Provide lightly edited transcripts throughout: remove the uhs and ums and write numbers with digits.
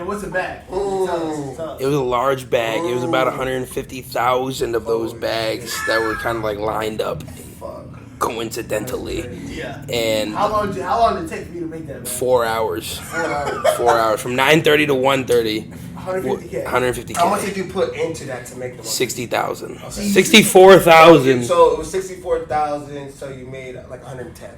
what's a bag? It was a large bag. It was about 150,000 of those bags that were kind of like lined up coincidentally. Yeah. And how long did it take for you to make that bag? 4 hours. 4 hours. From 9:30 to 1:30. 150K. 150K. How much did you put into that to make the money? 60,000. Okay. 64,000. So it was 64,000. So you made like 110.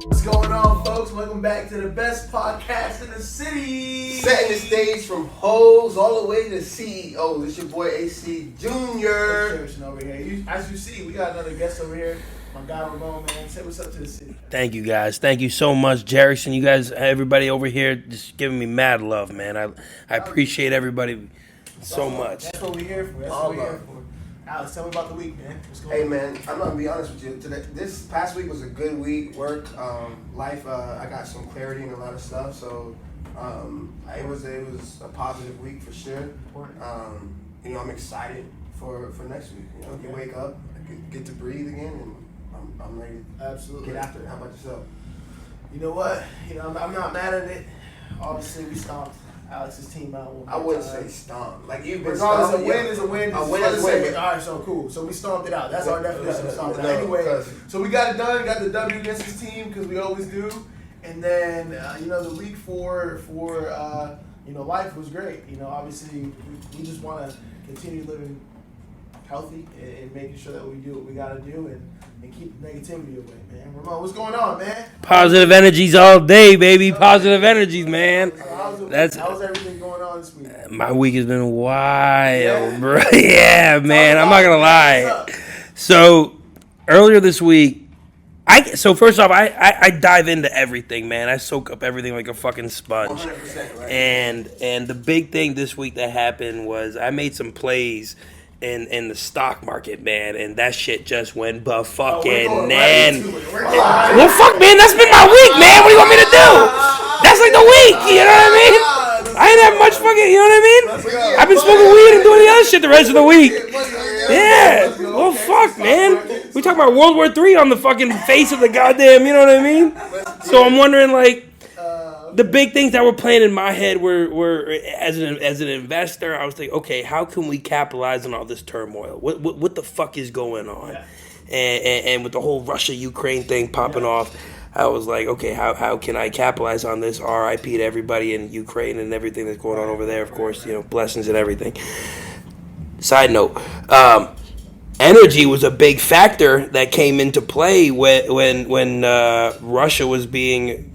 What's going on, folks? Welcome back to the best podcast in the city. Setting the stage from hoes all the way to CEOs. It's your boy AC Jr. Jerickson over here. As you see, we got another guest over here. My guy Rahaman, man. Say what's up to the city. Thank you, guys. Thank you so much, Jerickson. You guys, everybody over here, just giving me mad love, man. I appreciate everybody so much. That's what we're here for. That's what we're here for. Alex, tell me about the week, man. What's going on? Hey, man, I'm gonna be honest with you. This past week was a good week. Work, life. I got some clarity in a lot of stuff. So it was a positive week for sure. I'm excited for next week. You wake up, get to breathe again, and I'm ready to get after it. How about yourself? You know what? I'm not mad at it. Obviously, we stomped Alex's team out. I wouldn't say stomp. Like you've been regardless, stomped. a win is a win. A win is a win. All right, so cool. So we stomped it out. That's our definition of stomped it out. No, Anyway, so we got it done. Got the W against his team because we always do. And then the week for life was great. Obviously we just want to continue living healthy and making sure that we do what we got to do and keep the negativity away, man. Ramon, what's going on, man? Positive energies all day, baby. Positive energies, man. How's everything going on this week? My week has been wild, bro. Yeah, man. I'm not gonna lie. So earlier this week, first off, I dive into everything, man. I soak up everything like a fucking sponge. 100%, right? And the big thing this week that happened was I made some plays in the stock market, man, and that shit just went fucking nan. Well, fuck, man, that's been my week, man. What do you want me to do? That's like the week, you know what I mean? I ain't have much fucking, you know what I mean? I've been smoking weed and doing the other shit the rest of the week. Yeah. Well, fuck, man. We talking about World War III on the fucking face of the goddamn, you know what I mean? So I'm wondering, like, the big things that were playing in my head were as an investor, I was thinking, okay, how can we capitalize on all this turmoil? What the fuck is going on? Yeah. And with the whole Russia-Ukraine thing popping off, I was like, okay, how can I capitalize on this? RIP to everybody in Ukraine and everything that's going on over there, of course, blessings and everything. Side note, energy was a big factor that came into play when Russia was being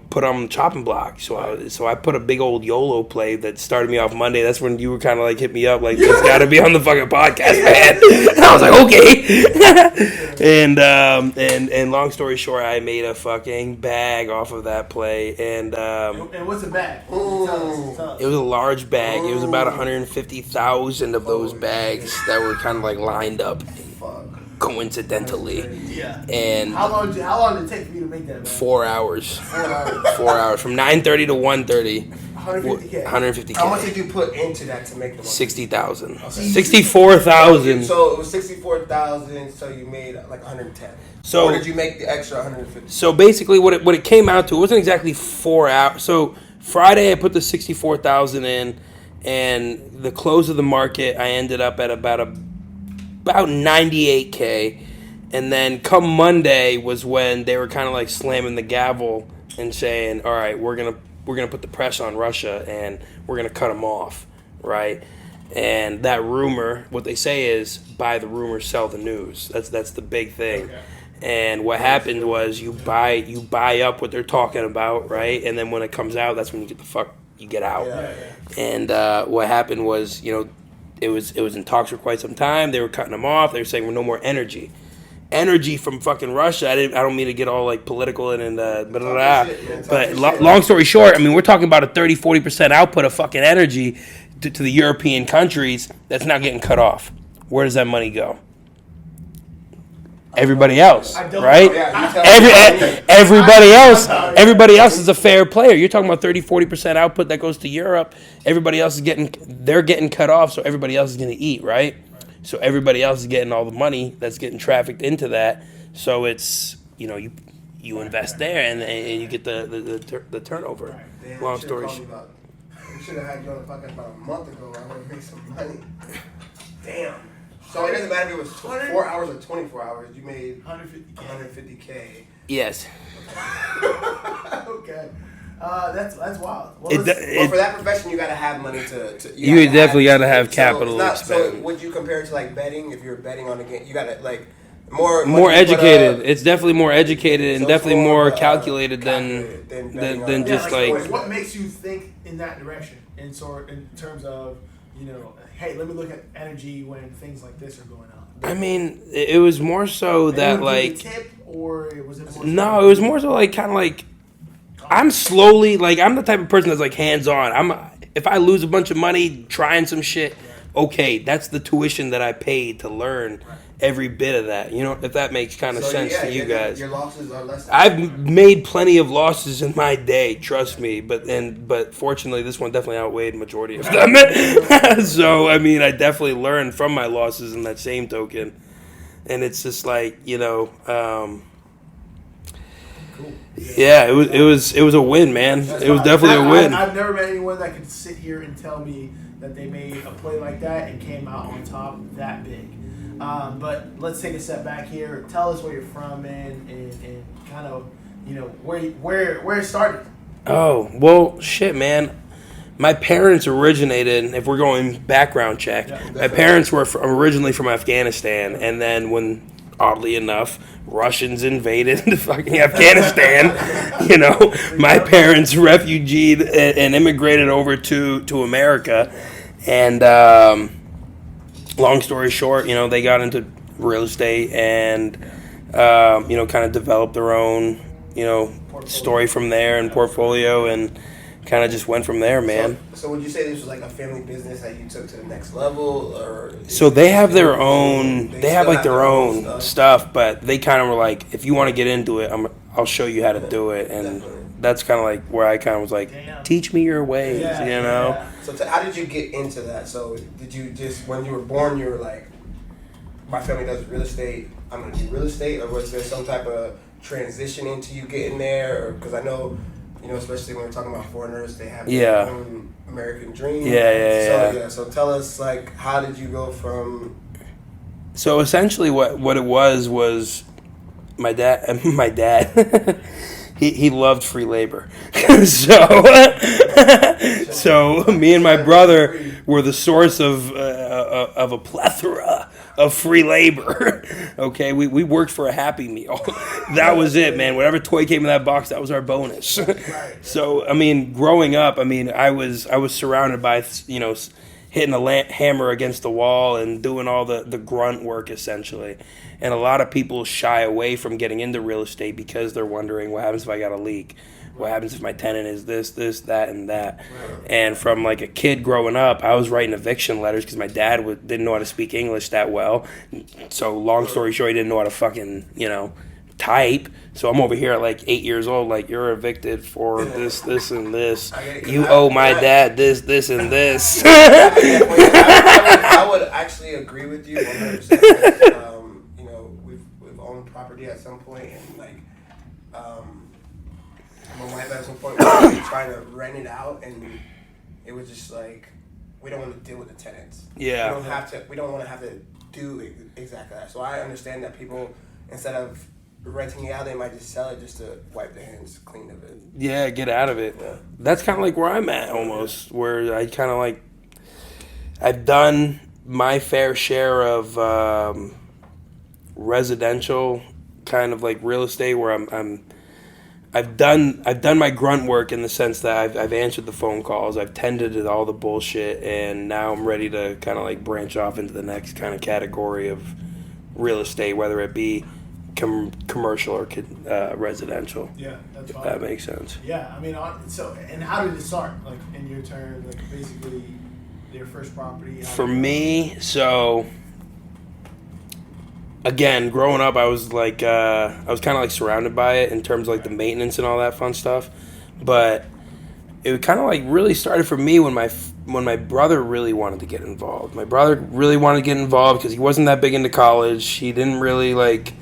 put on the chopping block. So I put a big old YOLO play that started me off Monday. That's when you were kind of like hit me up like, it's got to be on the fucking podcast, man. And I was like, okay. and long story short, I made a fucking bag off of that play. And what's a bag? Tell us. It was a large bag. It was about 150,000 of those bags that were kind of like lined up coincidentally. Yeah. And how long did it take for you to make that bag? 4 hours. 4 hours. From 9:30 to 1:30. 150K. 150K. How much did you put into that to make the money? 60,000. Okay. 64,000. So it was 64,000. So you made like 110. So or did you make the extra 150? So basically, what it came out to, it wasn't exactly 4 hours. So Friday, I put the 64,000 in, and the close of the market, I ended up at about 98K. And then come Monday was when they were kind of like slamming the gavel and saying, all right, we're gonna put the pressure on Russia and we're gonna cut them off, right? And that rumor, what they say is, buy the rumor, sell the news. That's the big thing. Okay. And what happened was you buy up what they're talking about, right? And then when it comes out, that's when you get out. Yeah. And what happened was, it was in talks for quite some time. They were cutting them off. They were saying, well, no more energy from fucking Russia. I don't mean to get all like political and blah, blah, blah. But long story short, I mean, we're talking about a 30-40% output of fucking energy to the European countries that's not getting cut off. Where does that money go? Everybody else, right? Everybody else is a fair player. You're talking about 30-40% output that goes to Europe. Everybody else is getting cut off, so everybody else is going to eat, right? So everybody else is getting all the money that's getting trafficked into that. So it's you invest there and you get the turnover. Right. Damn, Long you should've story called me about- We should have had you on the podcast about a month ago. I would have made some money. Damn. So it doesn't matter if it was 4 hours or 24 hours. You made 150K. Yes. Okay. That's wild. Well, Well, for that profession, you got to have money to You definitely got to have so capital it's not- expend. So would you compare it to like betting? If you're betting on a game, you got to like more More money, educated. but, It's definitely more educated and so it's definitely more of, calculated calculated than betting on- just like, like. what makes you think in that direction? In terms of, hey, let me look at energy when things like this are going on. I mean, it was more so that And would you like. tip, or was it more No, it was more so like kind of like. I'm slowly like I'm the type of person that's like hands on. If I lose a bunch of money trying some shit, okay, that's the tuition that I paid to learn every bit of that. If that makes kind of sense to you guys. Your losses are less. I've made plenty of losses in my day, trust me, but fortunately this one definitely outweighed the majority of them. So I mean, I definitely learned from my losses in that same token, and it's just like Cool. yeah, it was a win, man. It was definitely a win. I've never met anyone that could sit here and tell me that they made a play like that and came out on top that big. But let's take a step back here. Tell us where you're from, man, and kind of where it started. Oh well, shit, man. My parents originated. If we're going background check, my parents were originally from Afghanistan, and then when, oddly enough, Russians invaded fucking Afghanistan, my parents refugeed and immigrated over to America, and long story short, they got into real estate and kind of developed their own story from there and portfolio, and kind of just went from there, man. So would you say this was like a family business that you took to the next level, or? So they have their own. They have like their own stuff, but they kind of were like, if you want to get into it, I'll show you how to do it, and that's kind of like where I kind of was like, teach me your ways, Yeah. So how did you get into that? So did you just, when you were born, you were like, my family does real estate, I'm going to do real estate, or was there some type of transition into you getting there? Because I know, especially when we're talking about foreigners, they have their own American dream. So tell us, like, how did you go from? So essentially, what it was my dad. He loved free labor, so me and my brother were the source of a plethora of free labor. Okay, we worked for a Happy Meal. That was it, man. Whatever toy came in that box, that was our bonus. So I mean, growing up, I was surrounded by hitting a hammer against the wall and doing all the grunt work essentially. And a lot of people shy away from getting into real estate because they're wondering, what happens if I got a leak? What happens if my tenant is this, that, and that? And from like a kid growing up, I was writing eviction letters because my dad didn't know how to speak English that well. So long story short, he didn't know how to fucking, type. So I'm over here at like 8 years old, like, you're evicted for this, and this. You owe my dad this, and this. I would actually agree with you 100%. We've owned property at some point, and like, my wife at some point was trying to rent it out, and it was just like, we don't want to deal with the tenants. Yeah. We don't want to have to do exactly that. So I understand that people, instead of renting it out, they might just sell it just to wipe their hands clean of it. Yeah, get out of it. Yeah. That's kind of like where I'm at almost, where I kind of like, I've done my fair share of residential kind of like real estate, where I've done my grunt work in the sense that I've answered the phone calls, I've tended to all the bullshit, and now I'm ready to kind of like branch off into the next kind of category of real estate, whether it be commercial or residential. Yeah, that's fine. That makes sense. Yeah, I mean, and how did it start? Like, in your turn, like, basically, your first property? For me, so, again, growing up, I was like, I was kind of like surrounded by it in terms of like the maintenance and all that fun stuff, but it kind of like really started for me when my brother really wanted to get involved. My brother really wanted to get involved because he wasn't that big into college. He didn't really like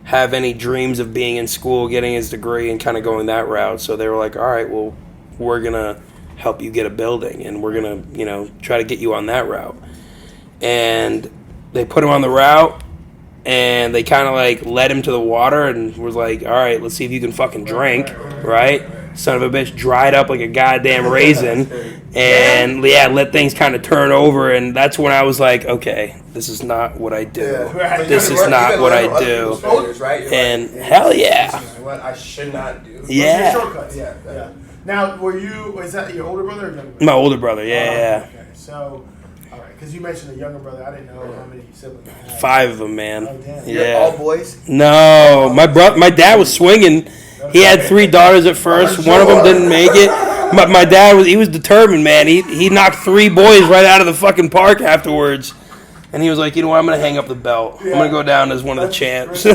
have any dreams of being in school, getting his degree, and kind of going that route. So they were like, all right, well, we're going to help you get a building, and we're going to, you know, try to get you on that route. And they put him on the route, and they kind of like led him to the water and was like, all right, let's see if you can fucking drink, right? Son of a bitch dried up like a goddamn raisin, and let things kind of turn over. And that's when I was like, okay, this is not what I do. This is not what I do. And hell yeah. This is what I should not do. Yeah. Shortcuts. Yeah. Now, was that your older brother or younger brother? My older brother, yeah. Okay. So, all right, because you mentioned a younger brother. I didn't know how many siblings you had. 5 of them, man. Oh, damn. Yeah. You're all boys? No, my dad was swinging. He had 3 daughters at first. One of them didn't make it. My dad was determined, man. He knocked 3 boys right out of the fucking park afterwards. And he was like, you know what, I'm going to hang up the belt. I'm going to go down as one of the champs. I'm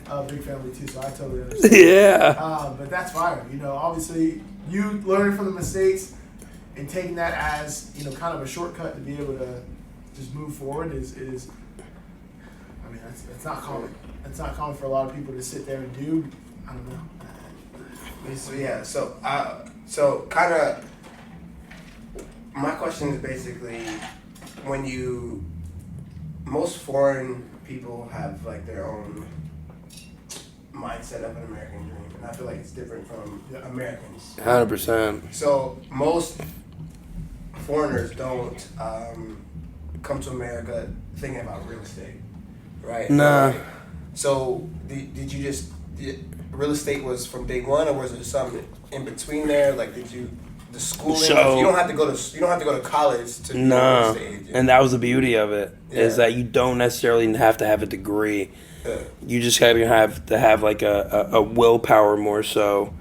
from a big family too, so I totally understand. Yeah. But that's fire. You know, obviously, you learning from the mistakes and taking that as, you know, kind of a shortcut to be able to just move forward is I mean, it's not common. It's not common for a lot of people to sit there and do. I don't know. So yeah, so kind of, my question is basically, most foreign people have like their own mindset of an American dream, and I feel like it's different from Americans. 100%. So most foreigners don't come to America thinking about real estate, right? Nah. So did you real estate was from day one, or was there something in between there? Like, the schooling? So, you don't have to go to college to be a real estate agent. And that was the beauty of it, is that you don't necessarily have to have a degree. Yeah. You just have to have like a willpower more so,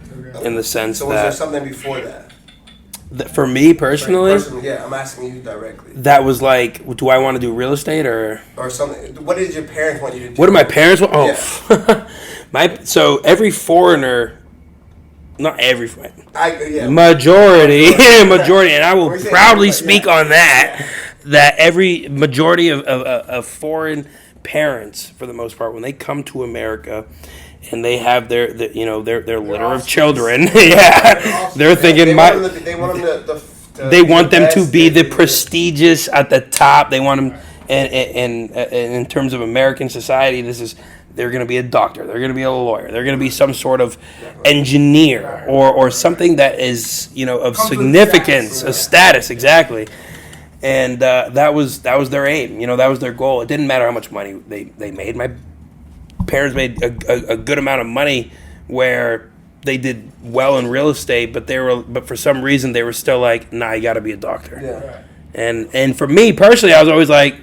in the sense so that. was there something before that? For me personally, yeah, I'm asking you directly. that was like, do I want to do real estate or something? What did your parents want you to do? what did my parents want? Oh, yeah. So every foreigner, not every majority, and I will proudly speak on that. That every majority of foreign parents, for the most part, when they come to America. And they have their litter of children. Yeah, they're thinking they want them to be the prestigious at the top. They want them, and in terms of American society, they're going to be a doctor. They're going to be a lawyer. They're going to be some sort of engineer or something that is of significance, a status exactly. And that was their aim. That was their goal. It didn't matter how much money they made. My parents made a good amount of money where they did well in real estate, but for some reason they were still like, nah, you got to be a doctor. Yeah. And for me personally, I was always like,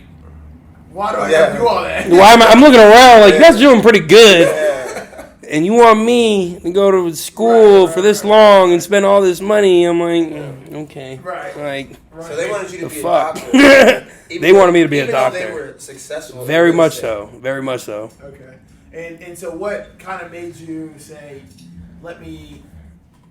why do I have to do all that? Why am I'm looking around like that's doing pretty good, and you want me to go to school for this long and spend all this money? I'm like, okay, like. So they wanted you to be a doctor. They wanted me to be a doctor. They were successful. Very much so. Very much so. Okay. And so what kind of made you say, let me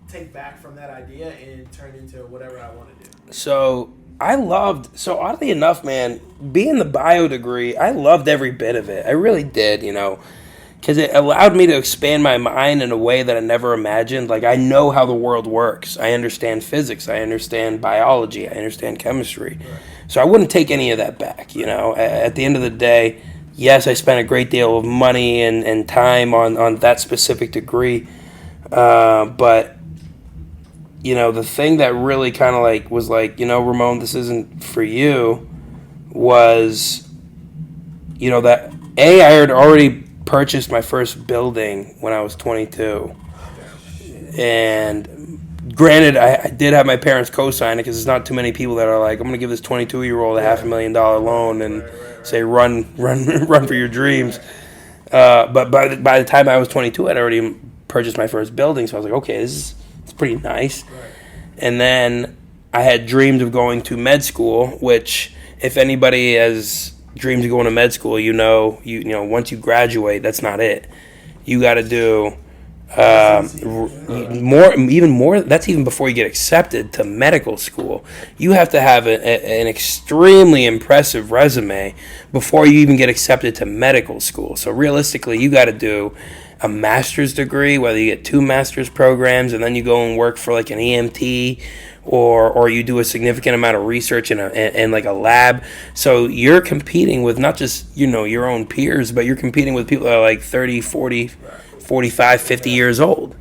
take back from that idea and turn into whatever I want to do? So oddly enough, man, being the bio degree, I loved every bit of it. I really did, because it allowed me to expand my mind in a way that I never imagined. Like, I know how the world works. I understand physics. I understand biology. I understand chemistry. Right. So I wouldn't take any of that back, At the end of the day, yes, I spent a great deal of money and time on that specific degree. But, the thing that really kind of like was like, Ramon, this isn't for you, was, that, I had already purchased my first building when I was 22. And granted, I did have my parents co-sign it because there's not too many people that are like, I'm going to give this 22-year-old a $500,000 loan and say, run for your dreams. But by the time I was 22, I'd already purchased my first building. So I was like, okay, it's pretty nice. Right. And then I had dreams of going to med school, which if anybody has dreams of going to med school, once you graduate, that's not it. You got to do Even more. That's even before you get accepted to medical school. You have to have an extremely impressive resume before you even get accepted to medical school. So realistically, you got to do a master's degree, whether you get 2 master's programs, and then you go and work for like an EMT, or you do a significant amount of research in like a lab. So you're competing with not just, your own peers, but you're competing with people that are like 30, 40, 45, 50 years old,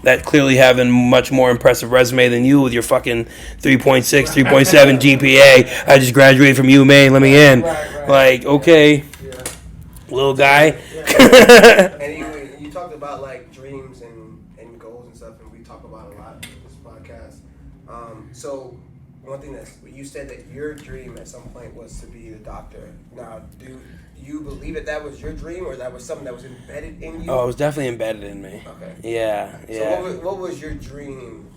that clearly have a much more impressive resume than you with your fucking 3.6, 3.7 GPA. I just graduated from UMA, let me in. Like, okay, little guy. And you talked about like dreams and goals and stuff, and we talk about a lot in this podcast. So one thing that you said that your dream at some point was to be the doctor. Now, do you believe that was your dream, or that was something that was embedded in you? Oh, it was definitely embedded in me. Okay. Yeah. So what was your dream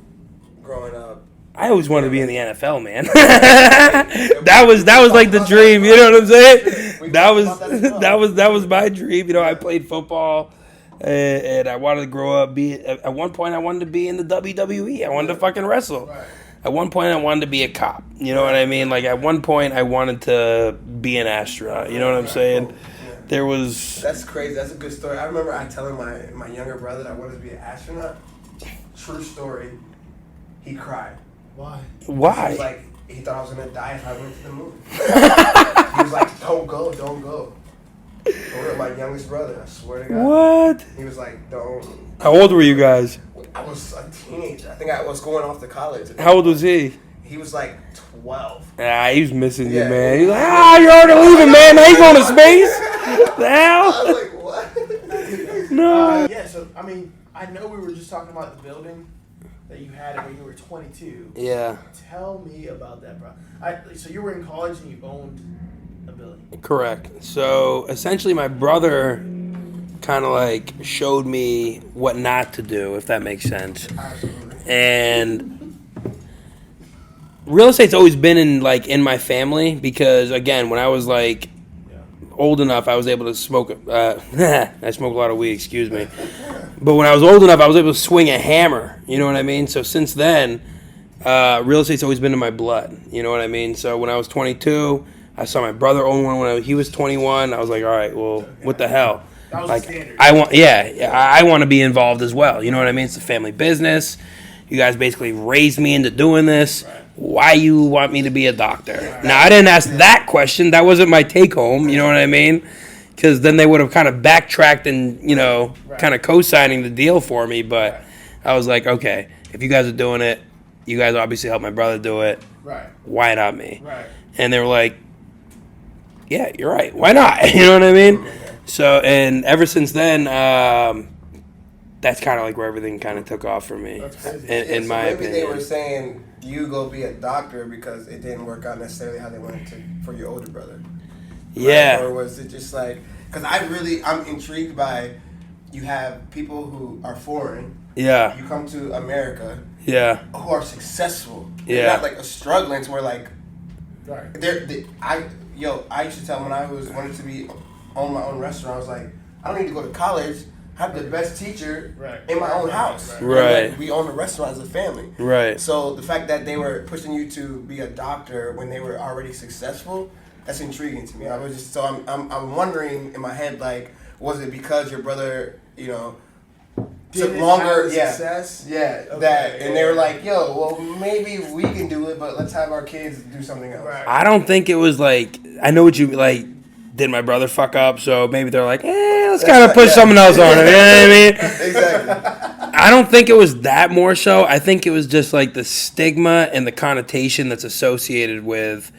growing up? I always wanted to be in the NFL, man. that was like the dream. You know what I'm saying? That was my dream. I played football, and I wanted to grow up. At one point, I wanted to be in the WWE. I wanted to fucking wrestle. Right. At one point, I wanted to be a cop. You know what I mean? Like, at one point, I wanted to be an astronaut. You know what I'm saying? Yeah. There was... That's crazy. That's a good story. I remember telling my younger brother that I wanted to be an astronaut. True story. He cried. Why? He was like, he thought I was going to die if I went to the moon. He was like, don't go. My youngest brother, I swear to God. What? He was like, don't. How old were you guys? I was a teenager. I think I was going off to college. How old was he? He was like 12. He was missing you, Yeah. man. He's like, you're already leaving, man. Now you going to space? The hell? I was like, what? No. Yeah, so, I know we were just talking about the building that you had when you were 22. Yeah. Tell me about that, bro. So you were in college and you owned a building. Correct. So essentially, my brother kind of like showed me what not to do, if that makes sense. Absolutely. And real estate's always been in my family because, again, when I was like old enough, I was able to smoke. I smoke a lot of weed, excuse me. But when I was old enough, I was able to swing a hammer. You know what I mean? So since then, real estate's always been in my blood. You know what I mean? So when I was 22, I saw my brother own one when he was 21. I was like, all right, well, what the hell? That was Like, the standard. I want to be involved as well. You know what I mean? It's a family business. You guys basically raised me into doing this. Right. Why you want me to be a doctor? Right. Now, I didn't ask that question. That wasn't my take home. You know what I mean? Because then they would have kind of backtracked and, kind of co-signing the deal for me. But I was like, okay, if you guys are doing it, you guys obviously helped my brother do it. Right. Why not me? Right. And they were like, yeah, you're right. Why not? You know what I mean? So, and ever since then, that's kind of like where everything kind of took off for me, in my opinion. Maybe they were saying you go be a doctor because it didn't work out necessarily how they wanted to for your older brother. Yeah. Right? Or was it just like, because I'm intrigued by, you have people who are foreign. Yeah. You come to America. Yeah. Who are successful. Yeah. They're not like struggling to where like, right. I used to tell them when I wanted to own my own restaurant, I was like, I don't need to go to college. I have the best teacher in my own house. Right. Like, we own a restaurant as a family. Right. So the fact that they were pushing you to be a doctor when they were already successful, that's intriguing to me. I was just I'm wondering in my head, like, was it because your brother, took longer, success? And they were like, yo, well, maybe we can do it, but let's have our kids do something else. Right. I don't think it was like, I know what you like. Did my brother fuck up? So maybe they're like, let's kind of push someone else on it. You know what I mean? Exactly. I don't think it was that more so. I think it was just like the stigma and the connotation that's associated with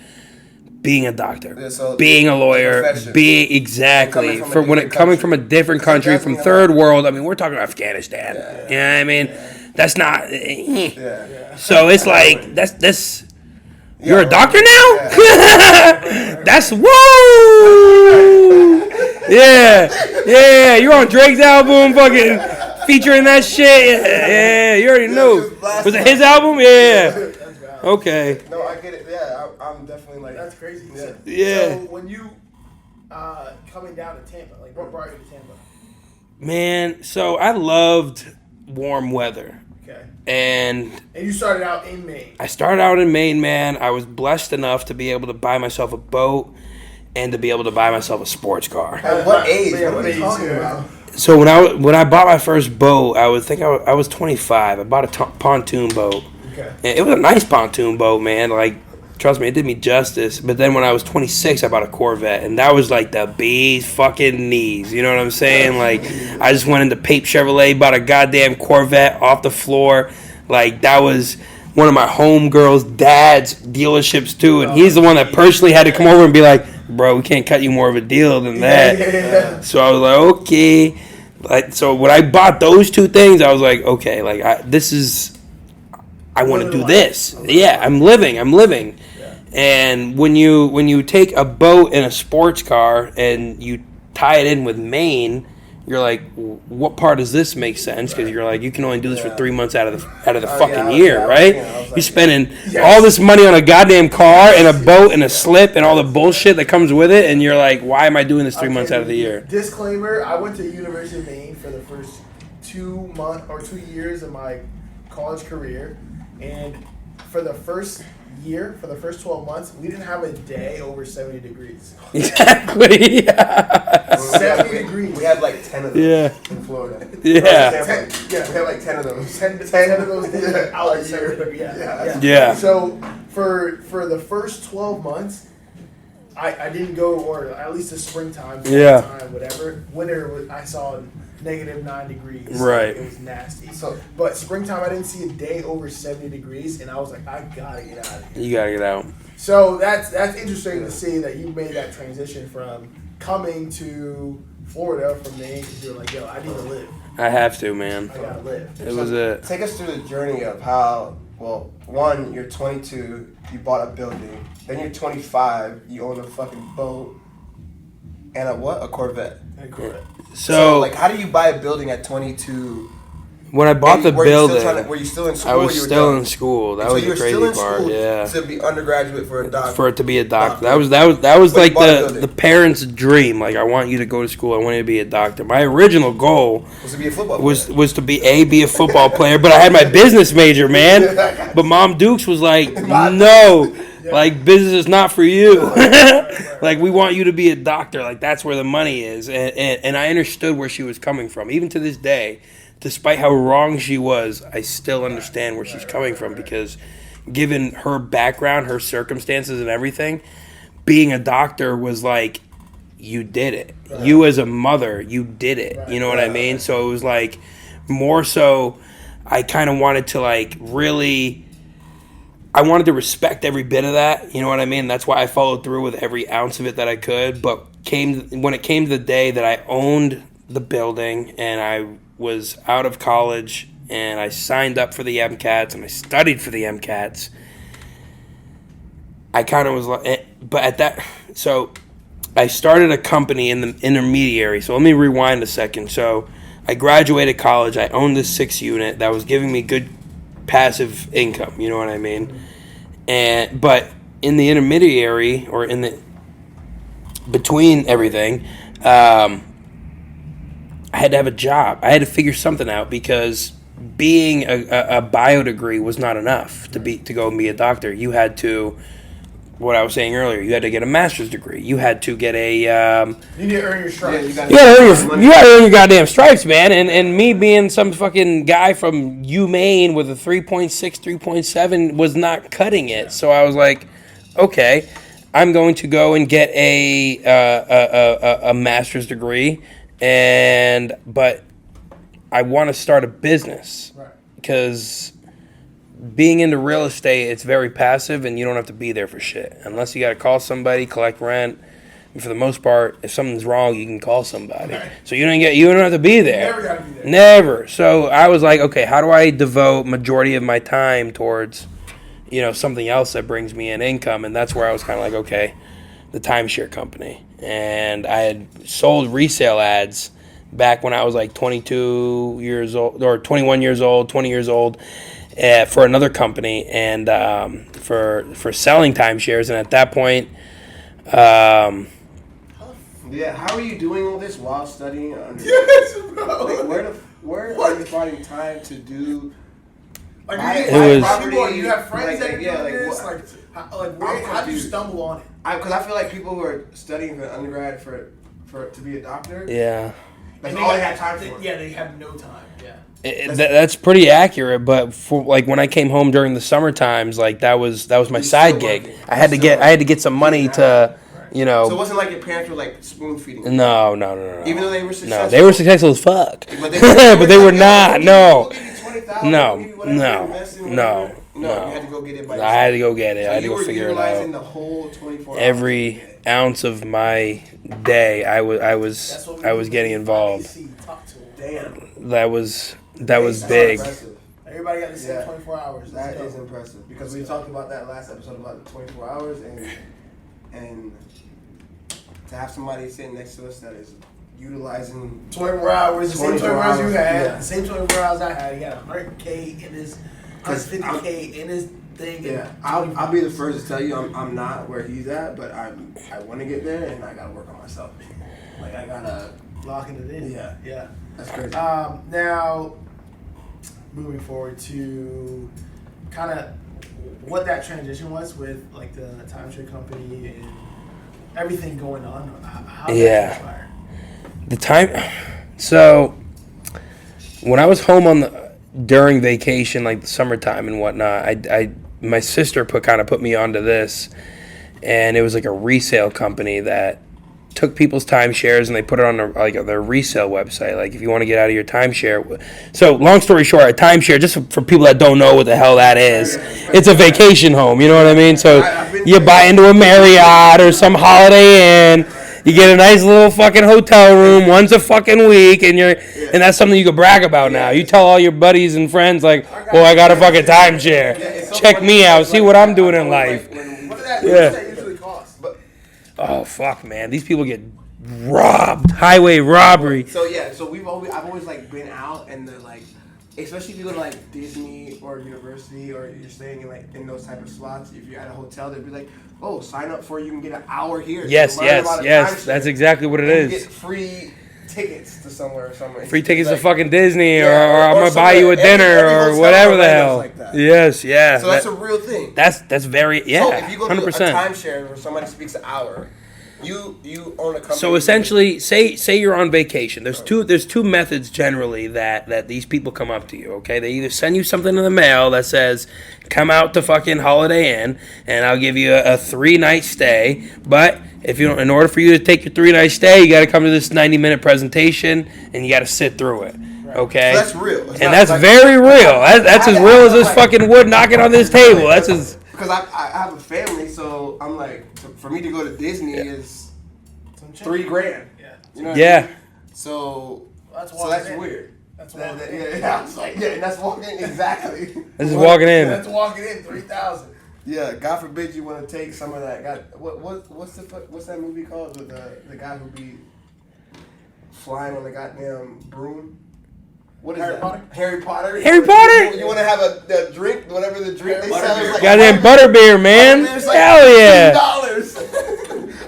being a doctor, being a lawyer, coming from a different country, from third world. I mean, we're talking Afghanistan. You know what I mean? That's not. So it's like that's. You're a doctor now? Yeah. That's woo! Yeah. You're on Drake's album, fucking featuring that shit. Yeah. You already know. Was it his album? Yeah. Okay. No, I get it. Yeah, I'm definitely like. That's crazy. Yeah. So when you coming down to Tampa, like what brought you to Tampa? Man, so I loved warm weather. Okay. And you started out in Maine. I started out in Maine, man. I was blessed enough to be able to buy myself a boat and to be able to buy myself a sports car. At what age? Yeah, What are you talking about? So when I bought my first boat, I was 25. I bought a pontoon boat. Okay. And it was a nice pontoon boat, man. Like, trust me, it did me justice. But then when I was 26, I bought a Corvette, and that was like the bee's fucking knees. You know what I'm saying? Like, I just went into Pape Chevrolet, bought a goddamn Corvette off the floor. Like, that was one of my homegirl's dad's dealerships too, and he's the one that personally had to come over and be like, bro, we can't cut you more of a deal than that. Yeah. So I was like, okay. Like, so when I bought those two things, I was like, okay, like I want to do this. Yeah, I'm living. Yeah. And when you take a boat and a sports car and you tie it in with Maine, you're like, what part does this make sense? Because you're like, you can only do this for 3 months out of the fucking year, right? You're spending all this money on a goddamn car and a boat and a slip and all the bullshit that comes with it, and you're like, why am I doing this 3 months out of the year? Disclaimer: I went to University of Maine for the first 2 years of my college career, and for the first 12 months, we didn't have a day over 70 degrees. Exactly. Yeah. 70 degrees. We had like 10 of those in Florida. Yeah. We had like 10 of those. 10 of those days out of 70 degrees. Yeah. So for the first 12 months, I didn't go, or at least the springtime, whatever. Winter, I saw -9 degrees. Right. It was nasty. But springtime, I didn't see a day over 70 degrees, and I was like, I gotta get out of here. You gotta get out. So that's interesting to see that you made that transition from coming to Florida from Maine, because you're like, yo, I need to live. I have to, man. I gotta live. It was a... Take us through the journey of how, well, one, you're 22, you bought a building. Then you're 25, you own a fucking boat. And a what? A Corvette. A Corvette. So, like, how do you buy a building at 22? When I bought the building, were you still in school? I was still in school. That was the crazy part. Yeah, to be undergraduate for a doctor. For it to be a doctor, that was like the parents' dream. Like, I want you to go to school. I want you to be a doctor. My original goal was to be a football player. was to be a football player. But I had my business major, man. But Mom Dukes was like, no. Like, business is not for you. Like, we want you to be a doctor. Like, that's where the money is. And I understood where she was coming from. Even to this day, despite how wrong she was, I still understand where she's coming from, because given her background, her circumstances and everything, being a doctor was like, you did it. You as a mother, you did it. You know what I mean? So it was like, more so, I kind of wanted to like really... I wanted to respect every bit of that, you know what I mean? That's why I followed through with every ounce of it that I could. But when it came to the day that I owned the building and I was out of college and I signed up for the MCATs and I studied for the MCATs, I kind of was like, but at that, so I started a company in the intermediary. So let me rewind a second. So I graduated college. I owned this 6 unit that was giving me good passive income, you know what I mean? But in the intermediary, or in the between everything, I had to have a job. I had to figure something out, because being a bio degree was not enough to go and be a doctor. You had to, what I was saying earlier, you had to get a master's degree. You had to get a... you need to earn your stripes. You gotta earn your goddamn stripes, man. And me being some fucking guy from UMaine with a 3.6, 3.7 was not cutting it. So I was like, okay, I'm going to go and get a master's degree, but I want to start a business. Right. Because... being into real estate, it's very passive, and you don't have to be there for shit. Unless you got to call somebody, collect rent. And for the most part, if something's wrong, you can call somebody. Right. So you don't have to be there. Never got to be there. Never. So I was like, okay, how do I devote majority of my time towards, something else that brings me in income? And that's where I was kind of like, okay, the timeshare company. And I had sold resale ads back when I was like 22 years old, or 21 years old, 20 years old. For another company, and for selling timeshares. And at that point, how the Yeah, how are you doing all this while studying under? Yes, bro. Like, where are you finding time to do? Like, you have friends that like, do yeah, this? How did you confused. stumble on it? Because I feel like people who are studying for undergrad for to be a doctor, Yeah. that's all they have time for. Yeah, they have no time. Yeah. That's pretty accurate, but for like when I came home during the summer times, like that was my side gig. I had to get some money to, you know. So it wasn't like your parents were like spoon feeding. No. Even though they were successful. No, they were successful as fuck, but they were not. No. You had to go get it by yourself. I had to go get it. So I had to go figure it out. The whole 24 Every ounce of my day, I was getting involved. Damn. That was big. Impressive. Everybody got the same 24 hours. That is impressive because we talked about that last episode about the 24 hours and to have somebody sitting next to us that is utilizing 24 hours, the same 24 hours you had, yeah. the same 24 hours I had. He got 100K in his, 150K in his thing. Yeah, I'll be the first to tell you I'm not where he's at, but I want to get there and I gotta work on myself. Like I gotta locking it in. Yeah, that's crazy. Now, moving forward to kind of what that transition was with like the timeshare company and everything going on. How did that transpire? The time. So when I was home during vacation, like the summertime and whatnot, my sister put me onto this, and it was like a resale company that took people's timeshares and they put it on their resale website. Like if you want to get out of your timeshare. So long story short, a timeshare, just for people that don't know what the hell that is, it's a vacation home. You know what I mean? So you buy into a Marriott or some Holiday Inn. You get a nice little fucking hotel room once a fucking week, and that's something you can brag about now. You tell all your buddies and friends like, "Well, I got a fucking timeshare. Check me out. See what I'm doing in life." What did that usually cost? Oh fuck, man! These people get robbed, highway robbery. So I've always like been out, and they're like, especially if you go to like Disney or university or you're staying in those type of slots. If you're at a hotel, they'd be like, "Oh, sign up you can get an hour here." Yes. That's exactly what it is. You get free tickets to somewhere. Free tickets to fucking Disney, or I'm gonna buy you a dinner or whatever the hell. Like that. Yes, yeah. So that's a real thing. That's very So if you go 100%. to a timeshare where somebody speaks an hour, you own a company. So essentially, say you're on vacation. There's two methods generally that these people come up to you. Okay, they either send you something in the mail that says, "Come out to fucking Holiday Inn, and I'll give you a 3-night stay." But in order for you to take your 3-night stay, you got to come to this 90-minute presentation, and you got to sit through it. Okay, so that's real, that's very real. That's as real as this fucking wood knocking on this table. That's as because I have a family, so I'm like, for me to go to Disney is $3,000. Yeah. You know what I mean? So that's weird. That's walking in. Yeah, I was like, and that's walking in exactly. This is walking in. That's walking in 3,000. Yeah, God forbid you want to take some of that. What's that movie called with the guy who be flying on the goddamn broom? What is Harry that? Potter? Harry Potter. Harry Potter? You want to have a drink, whatever the drink they sell is like. Goddamn butterbeer, man! Like Hell yeah! $10.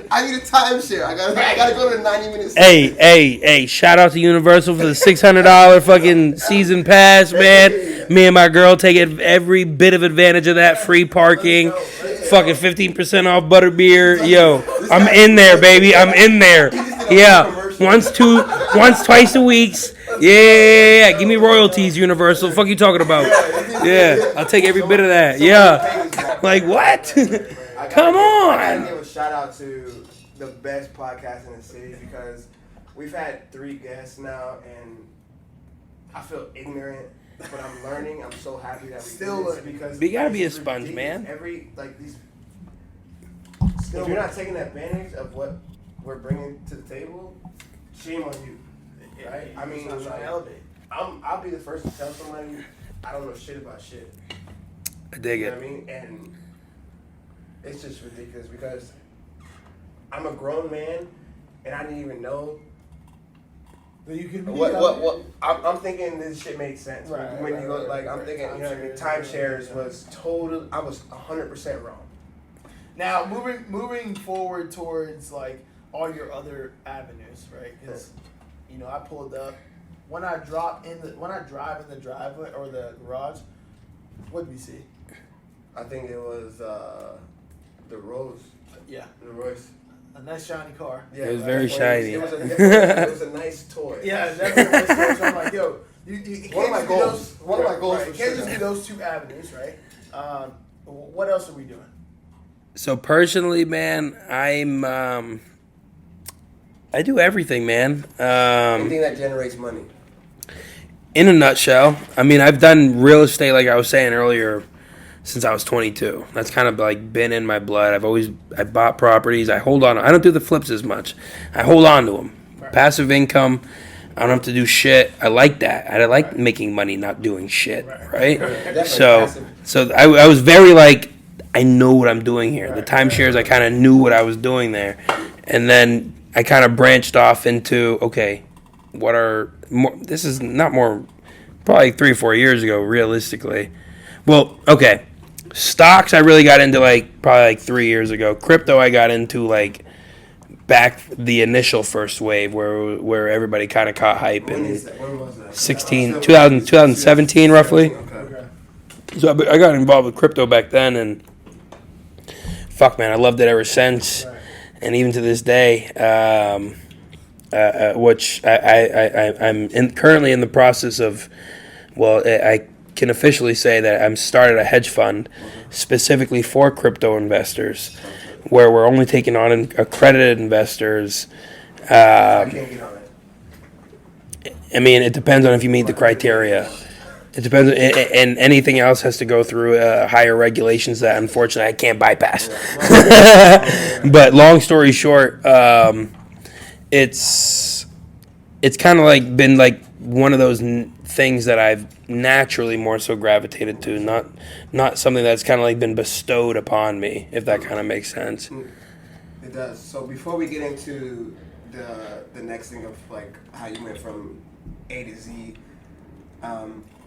I need a timeshare. I gotta go to 90 minutes. Hey! Shout out to Universal for the $600 fucking season pass, man. Me and my girl take every bit of advantage of that free parking. Fucking 15% off butterbeer. Yo, I'm in there, baby. I'm in there. Yeah, once, twice a week. Yeah. Give me royalties, Universal. Fuck you talking about? Yeah, I'll take every bit of that. Yeah. Like what? Come on. I gotta give a shout out to the best podcast in the city because we've had 3 guests now, and I feel ignorant, but I'm learning. I'm so happy that we Still do this because you gotta be a sponge, man. If you're not taking advantage of what we're bringing to the table, shame on you. Right? I mean, I'll be the first to tell somebody I don't know shit about shit. I dig You it. know what I mean? And it's just ridiculous because I'm a grown man and I didn't even know You can what I'm thinking this shit made sense. Right, when you go, right, like, I'm thinking, you know what I mean? Timeshares was I was 100% wrong. Now moving forward towards like all your other avenues, right? Because you know, I pulled up when I drive in the driveway or the garage. What did we see? I think it was the Rose. Yeah, The Royce. a nice shiny car. Yeah, It was very shiny. It was a nice toy. Yeah, that's a nice toy. So I'm like, yo, you One of my goals. One of my goals. Right, you can't just do those two avenues, right? What else are we doing? So personally, man, I do everything, man. Anything that generates money. In a nutshell, I mean, I've done real estate, like I was saying earlier, since I was 22. That's kind of like been in my blood. I bought properties. I hold on. I don't do the flips as much. I hold on to them. Right. Passive income. I don't have to do shit. I like that. I like making money, not doing shit. Right? So I was very like, I know what I'm doing here. The timeshares, I kind of knew what I was doing there. And then I kind of branched off into, okay, what are more, this is not more, probably 3 or 4 years ago, realistically. Well, okay. Stocks I really got into probably 3 years ago. Crypto I got into back the initial first wave where everybody kind of caught hype When in was that? 2017 roughly. Okay. So I got involved with crypto back then, and fuck, man, I loved it ever since. Right. And even to this day, which I'm currently in the process of, well, I can officially say that I'm started a hedge fund specifically for crypto investors, where we're only taking on accredited investors. I can't get on it. I mean, it depends on if you meet the criteria. It depends, and anything else has to go through higher regulations that unfortunately I can't bypass. But long story short, it's kind of been one of those things that I've naturally more so gravitated to, not something that's kind of been bestowed upon me, if that kind of makes sense. It does. So before we get into the next thing of how you went from A to Z,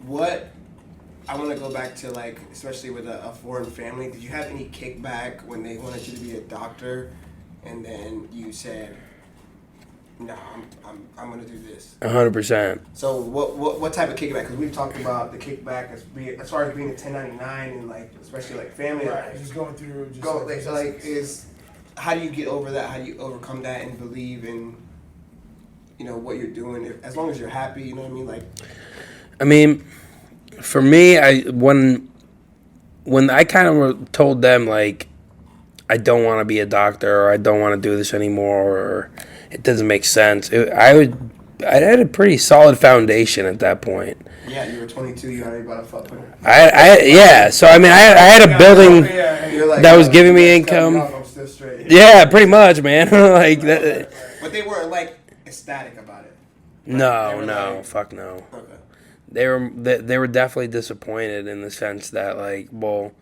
what I want to go back to especially with a foreign family. Did you have any kickback when they wanted you to be a doctor, and then you said, "No, I'm going to do this"? 100%. So what type of kickback? Because we've talked about the kickback as far as being a 1099 and especially family Right, life. just going through. How do you get over that? How do you overcome that and believe in what you're doing? As long as you're happy, you know what I mean? I mean, for me, when I kind of told them I don't want to be a doctor, or I don't want to do this anymore, or it doesn't make sense, I had a pretty solid foundation at that point. Yeah, you were 22. You already bought a fuck. Yeah. So I mean, I had a building that was giving me income. I'm still straight. Yeah, pretty much, man. That. But they weren't ecstatic about it. No, fuck no. Okay. They were definitely disappointed in the sense that well,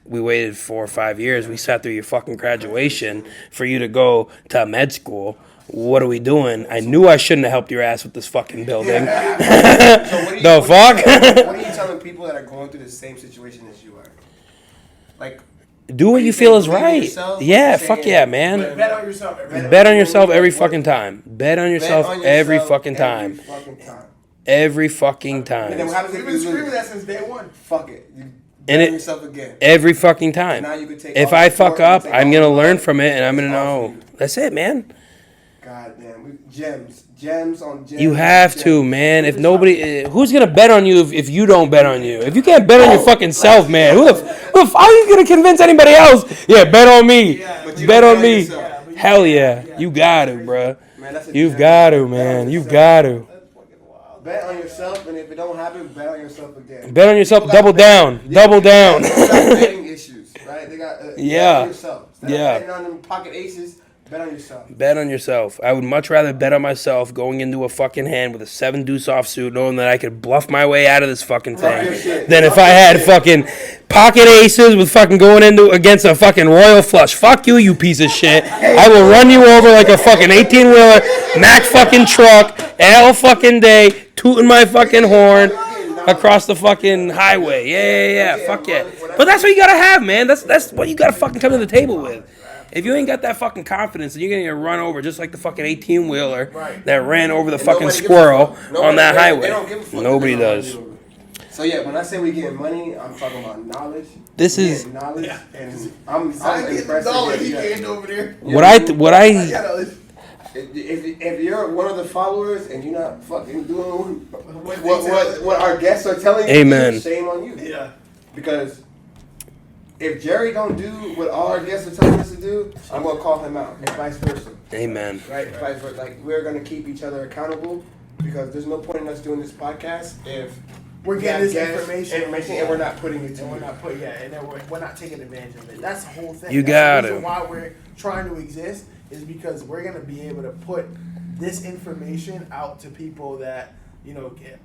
we waited 4 or 5 years. We sat through your fucking graduation for you to go to med school. What are we doing? I knew I shouldn't have helped your ass with this fucking building. So fuck? What are you telling people that are going through the same situation as you are? Do what you feel is right. Yourself, yeah, fuck yeah, man. Bet on yourself. Bet on yourself every fucking time. Bet on yourself every fucking time. Every fucking time. And then what happens We've if been you screaming lose? that since day one. Fuck it. You bet on yourself again. Every fucking time. Now you can take if all I the fuck support, up, you take I'm all gonna the learn love. from it, and I'm gonna It's all know. for you. That's it, man. God damn, gems on gems. You have to, man. If nobody, who's gonna bet on you if you don't bet on you? If you can't bet on your fucking self, man, who the how are you gonna convince anybody else? Yeah, bet on me. But you Bet don't on bet me. yourself. Hell yeah, you got to, bruh. Man, that's a You've gem. got to, Bet on man. You've yourself. got to. Bet on yourself, and if it don't happen, bet on yourself again. Bet on yourself. People got Double down. Double down. People got betting issues, right? They got Yeah. bet on yourself. Instead of Yeah. betting on them pocket aces, bet on yourself. Bet on yourself. I would much rather bet on myself going into a fucking hand with a 7 deuce offsuit, knowing that I could bluff my way out of this fucking thing, your shit. than if I had fucking pocket aces with fucking going into against a fucking royal flush. Fuck you, you piece of shit. I will run you over like a fucking 18-wheeler, Mack fucking truck, all fucking day, tooting my fucking horn across the fucking highway. Yeah. Fuck yeah. But that's what you gotta have, man. That's what you gotta fucking come to the table with. If you ain't got that fucking confidence, then you're gonna get run over just like the fucking 18-wheeler Right. that ran over the And fucking nobody gives a squirrel fuck. on that They highway. don't give a fuck. Nobody They don't does. give a fuck. So yeah, when I say we getting money, I'm talking about knowledge. This We is getting knowledge, Yeah. and I'm I get the impressed. dollar with he you. gained over there. what I If you're one of the followers and you're not fucking doing What what our guests are telling you, Amen. shame on you. Yeah. Because if Jerry don't do what all our guests are telling us to do, I'm gonna call him out, and vice versa. Amen. Right? Vice versa. Like we're gonna keep each other accountable because there's no point in us doing this podcast if We're we getting got this guests information and we're not putting it to And we're you. not putting, and then we're not taking advantage of it. That's the whole thing. You That's got the it. reason why we're trying to exist is because we're gonna be able to put this information out to people that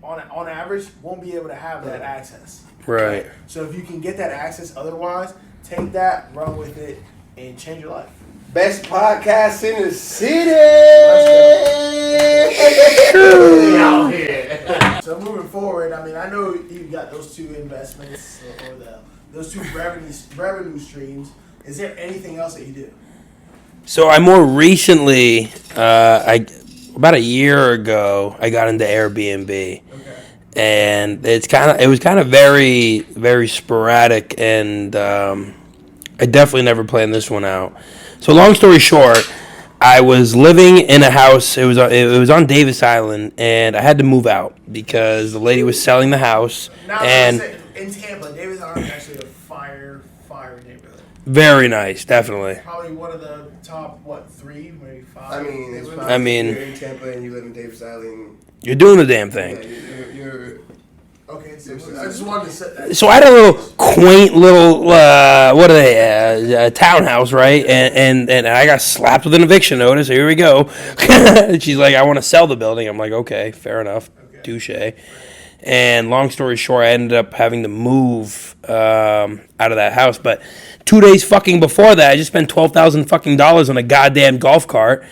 on average won't be able to have that access. Right. So if you can get that access, otherwise, take that, run with it, and change your life. Best podcast in the city. Out here. So moving forward, I mean, I know you got those two investments or those two revenue streams. Is there anything else that you do? So I more recently, about a year ago, I got into Airbnb. Okay. And it was kind of very, very sporadic, and I definitely never planned this one out. So long story short, I was living in a house. It was on Davis Island, and I had to move out because the lady was selling the house. Now, And in Tampa, Davis Island is actually a fire neighborhood. very nice, definitely. Probably one of the top, three, maybe five. I mean, it's neighborhoods. probably, I mean- you're in Tampa and you live in Davis Island. You're doing the damn thing. Yeah, you're Okay, so I just wanted to set that. So I had a little quaint little what are they townhouse, right? And I got slapped with an eviction notice. Here we go. She's like, I want to sell the building. I'm like, okay, fair enough, touche. And long story short, I ended up having to move out of that house. But 2 days fucking before that, I just spent $12,000 on a goddamn golf cart.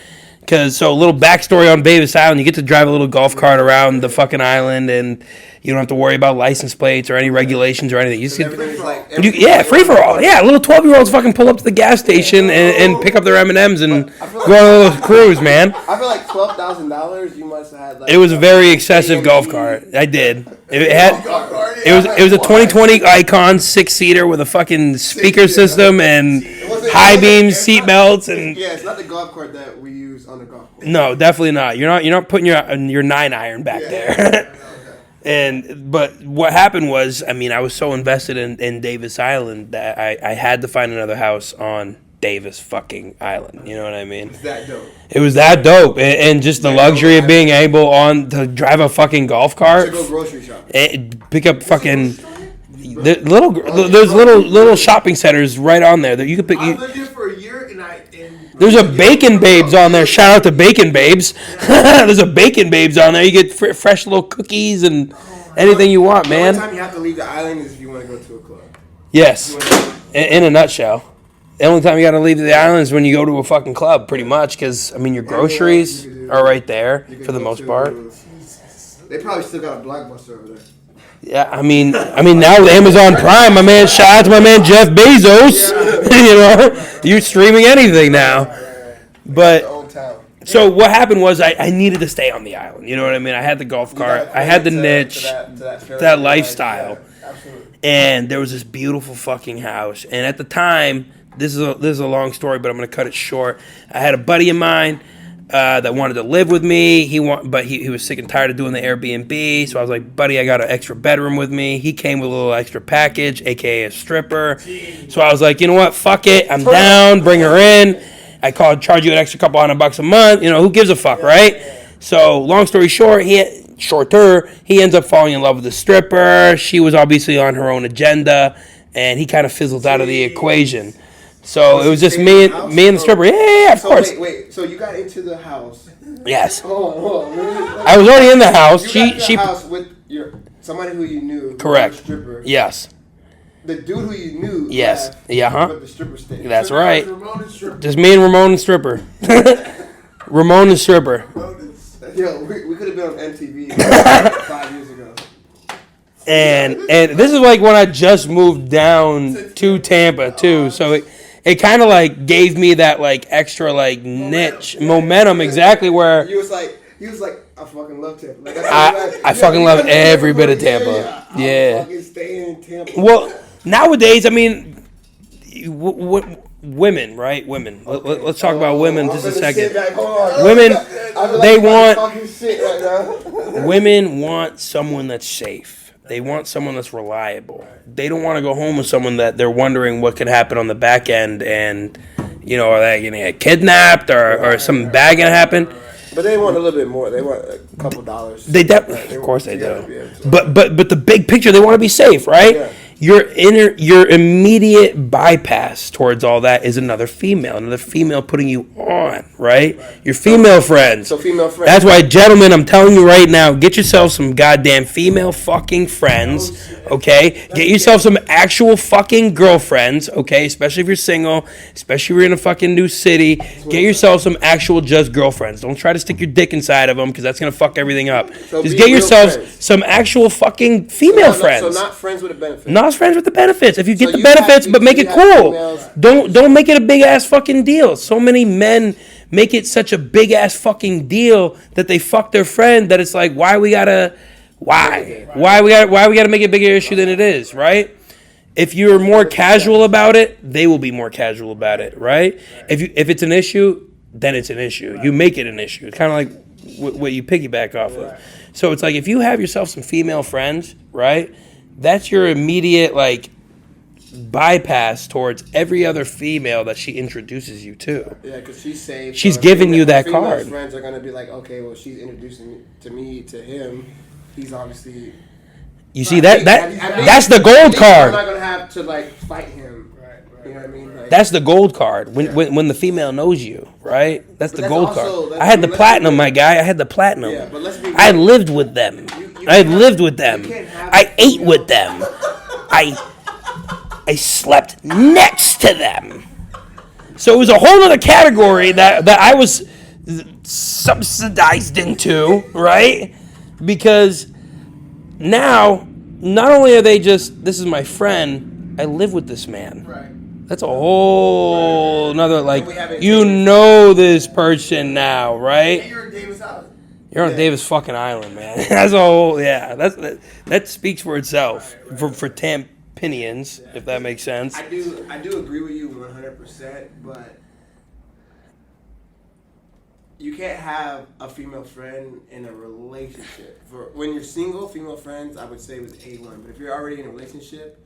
So a little backstory on Davis Island, you get to drive a little golf cart around the fucking island, and you don't have to worry about license plates or any regulations or anything. You just get, everything's like free for all. Yeah, little 12-year-olds fucking pull up to the gas station and pick up their M&Ms and go on a little cruise, man. I feel like $12,000. You must have had like. It was a very excessive golf cart. I did. It was a 2020 Icon 6-seater with a fucking speaker system and high beam seat belts and. Yeah, it's not the golf cart that we use on the golf course. No, definitely not. You're not putting your 9-iron back there. But what happened was, I mean, I was so invested in Davis Island that I had to find another house on Davis fucking Island. You know what I mean? It's that dope. It was that dope, and just the luxury of being able to drive a fucking golf cart, To go grocery shopping. and pick up fucking. There's little shopping centers right on there that you could pick. I lived here for a year, and There's a Bacon Babes on there. Shout out to Bacon Babes. There's a Bacon Babes on there. You get fresh little cookies and anything you want, The only man. time you have to leave the island is if you want to go to a club. Yes. In a nutshell. The only time you got to leave the island is when you go to a fucking club, pretty much, because, I mean, your groceries are right there You can for the go most to- part. They probably still got a Blockbuster over there. Yeah, I mean now with Amazon Prime, my man, shout out to my man Jeff Bezos. You're streaming anything now. But The old town. so what happened was I needed to stay on the island. You know what I mean? I had the golf cart, I had the niche, that lifestyle, and there was this beautiful fucking house. And at the time, this is a long story, but I'm gonna cut it short. I had a buddy of mine that wanted to live with me. He was sick and tired of doing the Airbnb. So I was like, buddy, I got an extra bedroom with me. He came with a little extra package, aka a stripper. So I was like, you know what? Fuck it. I'm down. Bring her in. I charge you an extra couple $100 a month. You know, who gives a fuck, right? So long story short, he ends up falling in love with the stripper. She was obviously on her own agenda, and he kind of fizzled out of the equation. So it was just me and the stripper. Yeah, of course. Wait. So you got into the house. Yes. Hold on. I was already in the house. You got in the house with somebody who you knew. Correct. The stripper. Yes. The dude who you knew. Yes. left, Yeah. But the stripper stayed. That's right. Ramon and stripper. Just me and Ramon and stripper. Ramon and stripper. Yo, we could have been on MTV 5 years ago. And this is like when I just moved down to Tampa too. So it kind of like gave me that like extra like niche momentum exactly where he was like, I fucking love Tampa. Like, I fucking love every bit of Tampa. Yeah. Fucking stay in Tampa. Well, nowadays, I mean, women, right? Women. Let's talk about women just a second. Women, they want. Women want someone that's safe. They want someone that's reliable. They don't want to go home with someone that they're wondering what could happen on the back end, and are they going to get kidnapped or something bad going to happen? But they want a little bit more. They want a couple dollars. Of course they do. But the big picture, they want to be safe, right? Yeah. Your immediate bypass towards all that is another female putting you on, right? Your female friends. So female friends. That's why, gentlemen, I'm telling you right now, get yourself some goddamn female fucking friends, okay? Get yourself some actual fucking girlfriends, okay? Especially if you're single, especially if you're in a fucking new city. Get yourself some actual just girlfriends. Don't try to stick your dick inside of them because that's going to fuck everything up. So just get yourselves some actual fucking female friends. So not friends with a benefit. Not friends with the benefits. If you get the benefits, but make it cool. Don't make it a big ass fucking deal. So many men make it such a big ass fucking deal that they fuck their friend that it's like, why we gotta make it a bigger issue than it is, right? If you're more casual about it, they will be more casual about it, right? If it's an issue, then it's an issue. You make it an issue. It's kind of like what you piggyback off of. So it's like if you have yourself some female friends, right? That's your immediate like bypass towards every other female that she introduces you to. Yeah, because she's safe. She's giving you that card. Friends are gonna be like, okay, well, she's introducing me to him. He's obviously. You see that's the gold card. I'm not gonna have to like fight him. Right. You know what I mean? Like, that's the gold card when the female knows you, right? That's the gold card. I had the platinum, my guy. I had the platinum. Yeah, but let's be real. I lived with them. I lived with them. I ate with them. I slept next to them. So it was a whole other category that I was subsidized into, right? Because now, not only are they just, this is my friend, I live with this man. Right. That's a whole another, like, this person now, right? And you're in Davis Island. You're on Davis fucking Island, man. That's a whole, that speaks for itself, for Tampinians, if that makes sense. I do agree with you 100%, but you can't have a female friend in a relationship. For when you're single, female friends, I would say was A1. But if you're already in a relationship,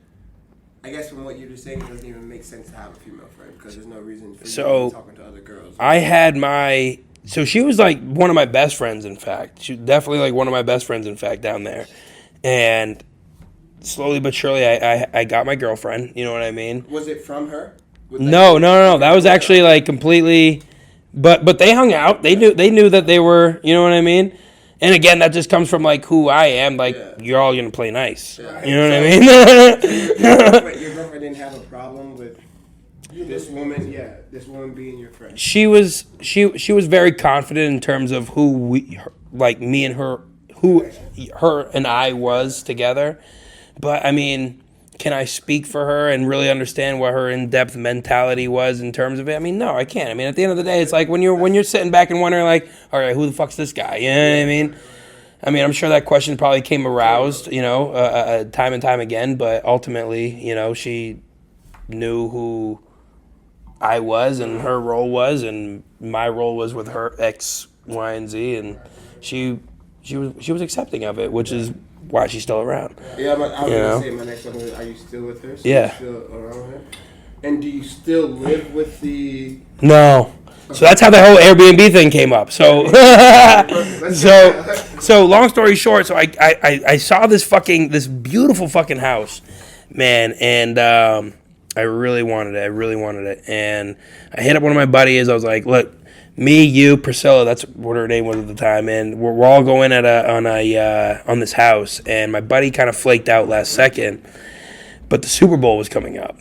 I guess from what you're just saying, it doesn't even make sense to have a female friend because there's no reason for you to be talking to other girls. So she was like one of my best friends, in fact. She was definitely like one of my best friends, in fact, down there. And slowly but surely, I got my girlfriend. You know what I mean? Was it from her? No. That was actually like completely. But they hung out. They knew that they were. You know what I mean? And again, that just comes from like who I am. Like you're all gonna play nice. Yeah. You know what I mean? Your girlfriend didn't have a problem with this woman. Yeah, this woman being your friend. She was very confident in terms of who me and her, who her and I was together. But I mean, can I speak for her and really understand what her in-depth mentality was in terms of it? I mean, no, I can't. I mean, at the end of the day, it's like when you're sitting back and wondering, like, all right, who the fuck's this guy? You know what I mean? I mean, I'm sure that question probably came aroused, time and time again. But ultimately, she knew who I was and her role was, and my role was with her X, Y, and Z, and she was accepting of it, which is why she's still around. Yeah, I was going to say, my next one was, are you still with her? Yeah. Still around her? And do you still live with the... No. So that's how the whole Airbnb thing came up. So, so long story short, so I saw this beautiful fucking house, man, and I really wanted it. And I hit up one of my buddies. I was like, look, me, you, Priscilla, that's what her name was at the time, and we're all going on this house. And my buddy kind of flaked out last second, but the Super Bowl was coming up,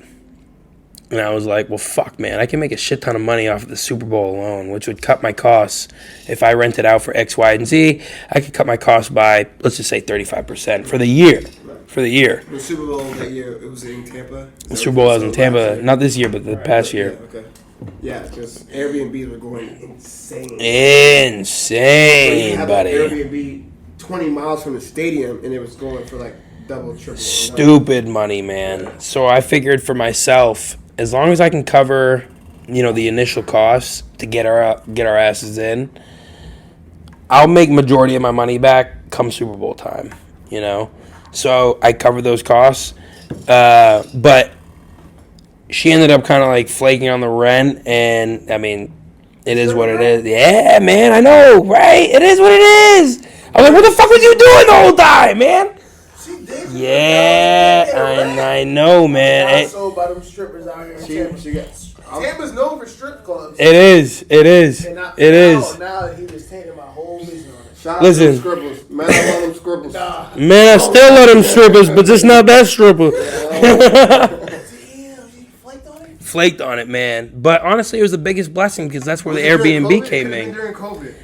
And I was like, well, fuck, man. I can make a shit ton of money off of the Super Bowl alone, which would cut my costs. If I rent it out for X, Y, and Z, I could cut my costs by, let's just say 35% for the year. For the year. The Super Bowl that year, it was in Tampa? The Super Bowl was in Tampa. Not this year, but the past year. Yeah, okay. Yeah, because Airbnbs were going insane. Insane, buddy. Airbnb 20 miles from the stadium, and it was going for like double, triple. Stupid money, man. So I figured for myself, as long as I can cover, the initial costs to get our asses in, I'll make majority of my money back come Super Bowl time. So I covered those costs, but she ended up kind of like flaking on the rent, and I mean, it is what it is. Yeah, man, I know, right? It is what it is. I was like, what the fuck was you doing the whole time, man? Yeah, I know, man. Sold by them strippers out here in Tampa. Tampa's known for strip clubs. It is. Now he just taking my whole business on it. Shout out to them scribbles. Man, I love them scribbles. Man, I still love them strippers, but just not that stripper. Flaked on it, man. But honestly, it was the biggest blessing because that's where the Airbnb came in. During COVID.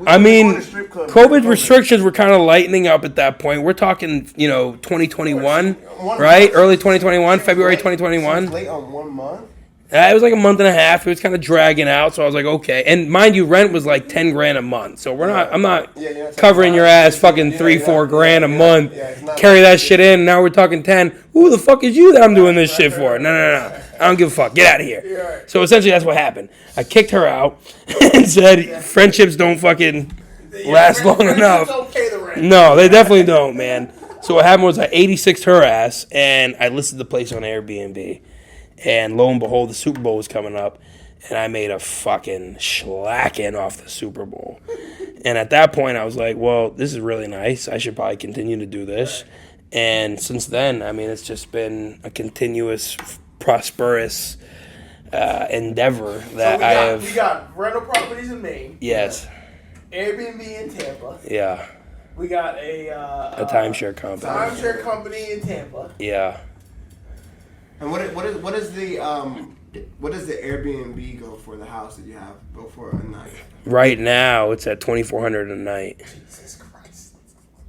I mean, COVID restrictions were kind of lightening up at that point. We're talking, 2021, right? Early 2021, February 2021. Late on 1 month? It was like a month and a half. It was kind of dragging out, so I was like, okay. And mind you, rent was like $10,000 a month. So I'm not covering your ass fucking $3-4 grand a month. Carry that shit in. Now we're talking 10. Who the fuck is you that I'm doing this shit for? No. I don't give a fuck. Get out of here. So essentially, that's what happened. I kicked her out and said, friendships don't fucking last long enough. No, they definitely don't, man. So what happened was I 86'd her ass, and I listed the place on Airbnb. And lo and behold, the Super Bowl was coming up, and I made a fucking schlacking off the Super Bowl. And at that point, I was like, well, this is really nice. I should probably continue to do this. And since then, I mean, it's just been a continuous, prosperous endeavor that we got rental properties in Maine. Yes. Airbnb in Tampa. Yeah. We got a timeshare company. Timeshare company in Tampa. Yeah. And what does the Airbnb go for, the house that you have go for a night? Right now, it's at $2,400 a night. Jesus Christ.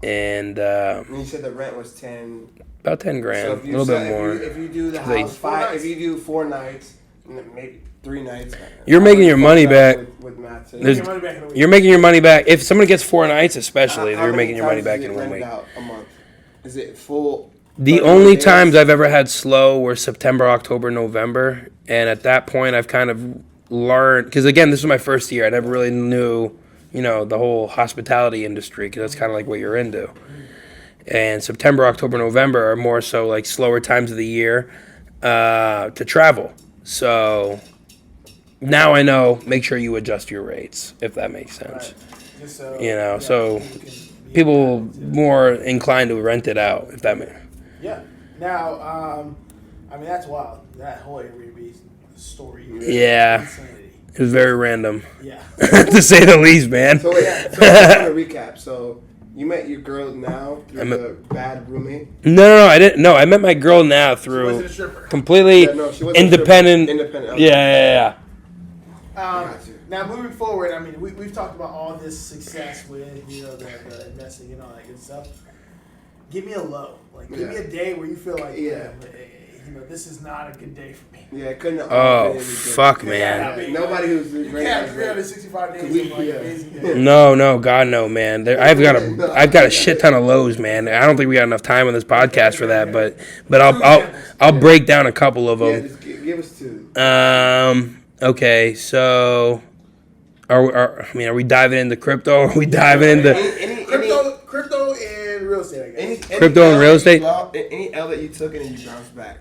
And you said the rent was about $10,000, so a little bit more. If you do the house if you do 4 nights, maybe 3 nights, you're making your money back. With Matt, you're making your money back. If somebody gets 4 nights, especially, you're making your money back in 1 week. Out a month? Is it full? The only times I've ever had slow were September, October, November. And at that point, I've kind of learned, because again, this was my first year. I never really knew, the whole hospitality industry, because that's kind of like what you're into. And September, October, November are more so like slower times of the year to travel. So now I know, make sure you adjust your rates, if that makes sense. Right. So people more inclined to rent it out, if that makes sense. Yeah. Now, I mean, that's wild. That whole Airbnb story. Yeah. It was very random. Yeah. To say the least, man. So, just to recap. So, you met your girl now through the bad roommate? No, I didn't. No, I met my girl now through completely independent. Yeah. Now, moving forward, I mean, we've talked about all this success with, the investing and all that good stuff. Give me a low. Give me a day where you feel like, this is not a good day for me. Yeah, it couldn't. Oh, fuck, man. Nobody who's great. Yeah, 365 days of amazing day. No, God, no, man. I've got a shit ton of lows, man. I don't think we got enough time on this podcast for that, but I'll break down a couple of them. Yeah, just give us 2. Okay, so are we diving into crypto? Or are we diving into crypto and real estate? I guess. Crypto and real estate. Any L that you took and then you bounced back.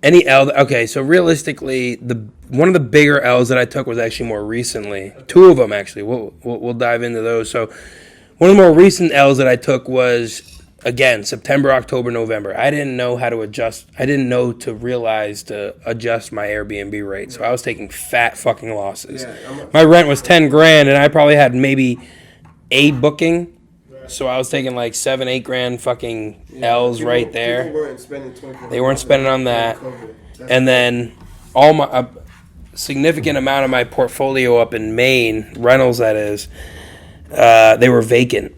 Any L? Okay, so realistically, one of the bigger L's that I took was actually more recently. 2 of them actually. We'll dive into those. So one of the more recent L's that I took was, again, September, October, November. I didn't know how to adjust. I didn't know to realize to adjust my Airbnb rate. So I was taking fat fucking losses. My rent was $10,000, and I probably had maybe a booking. So I was taking like $7-8 grand fucking L's right there. People weren't spending 24. They weren't spending on that. And then all my a significant amount of my portfolio up in Maine, rentals that is, they were vacant.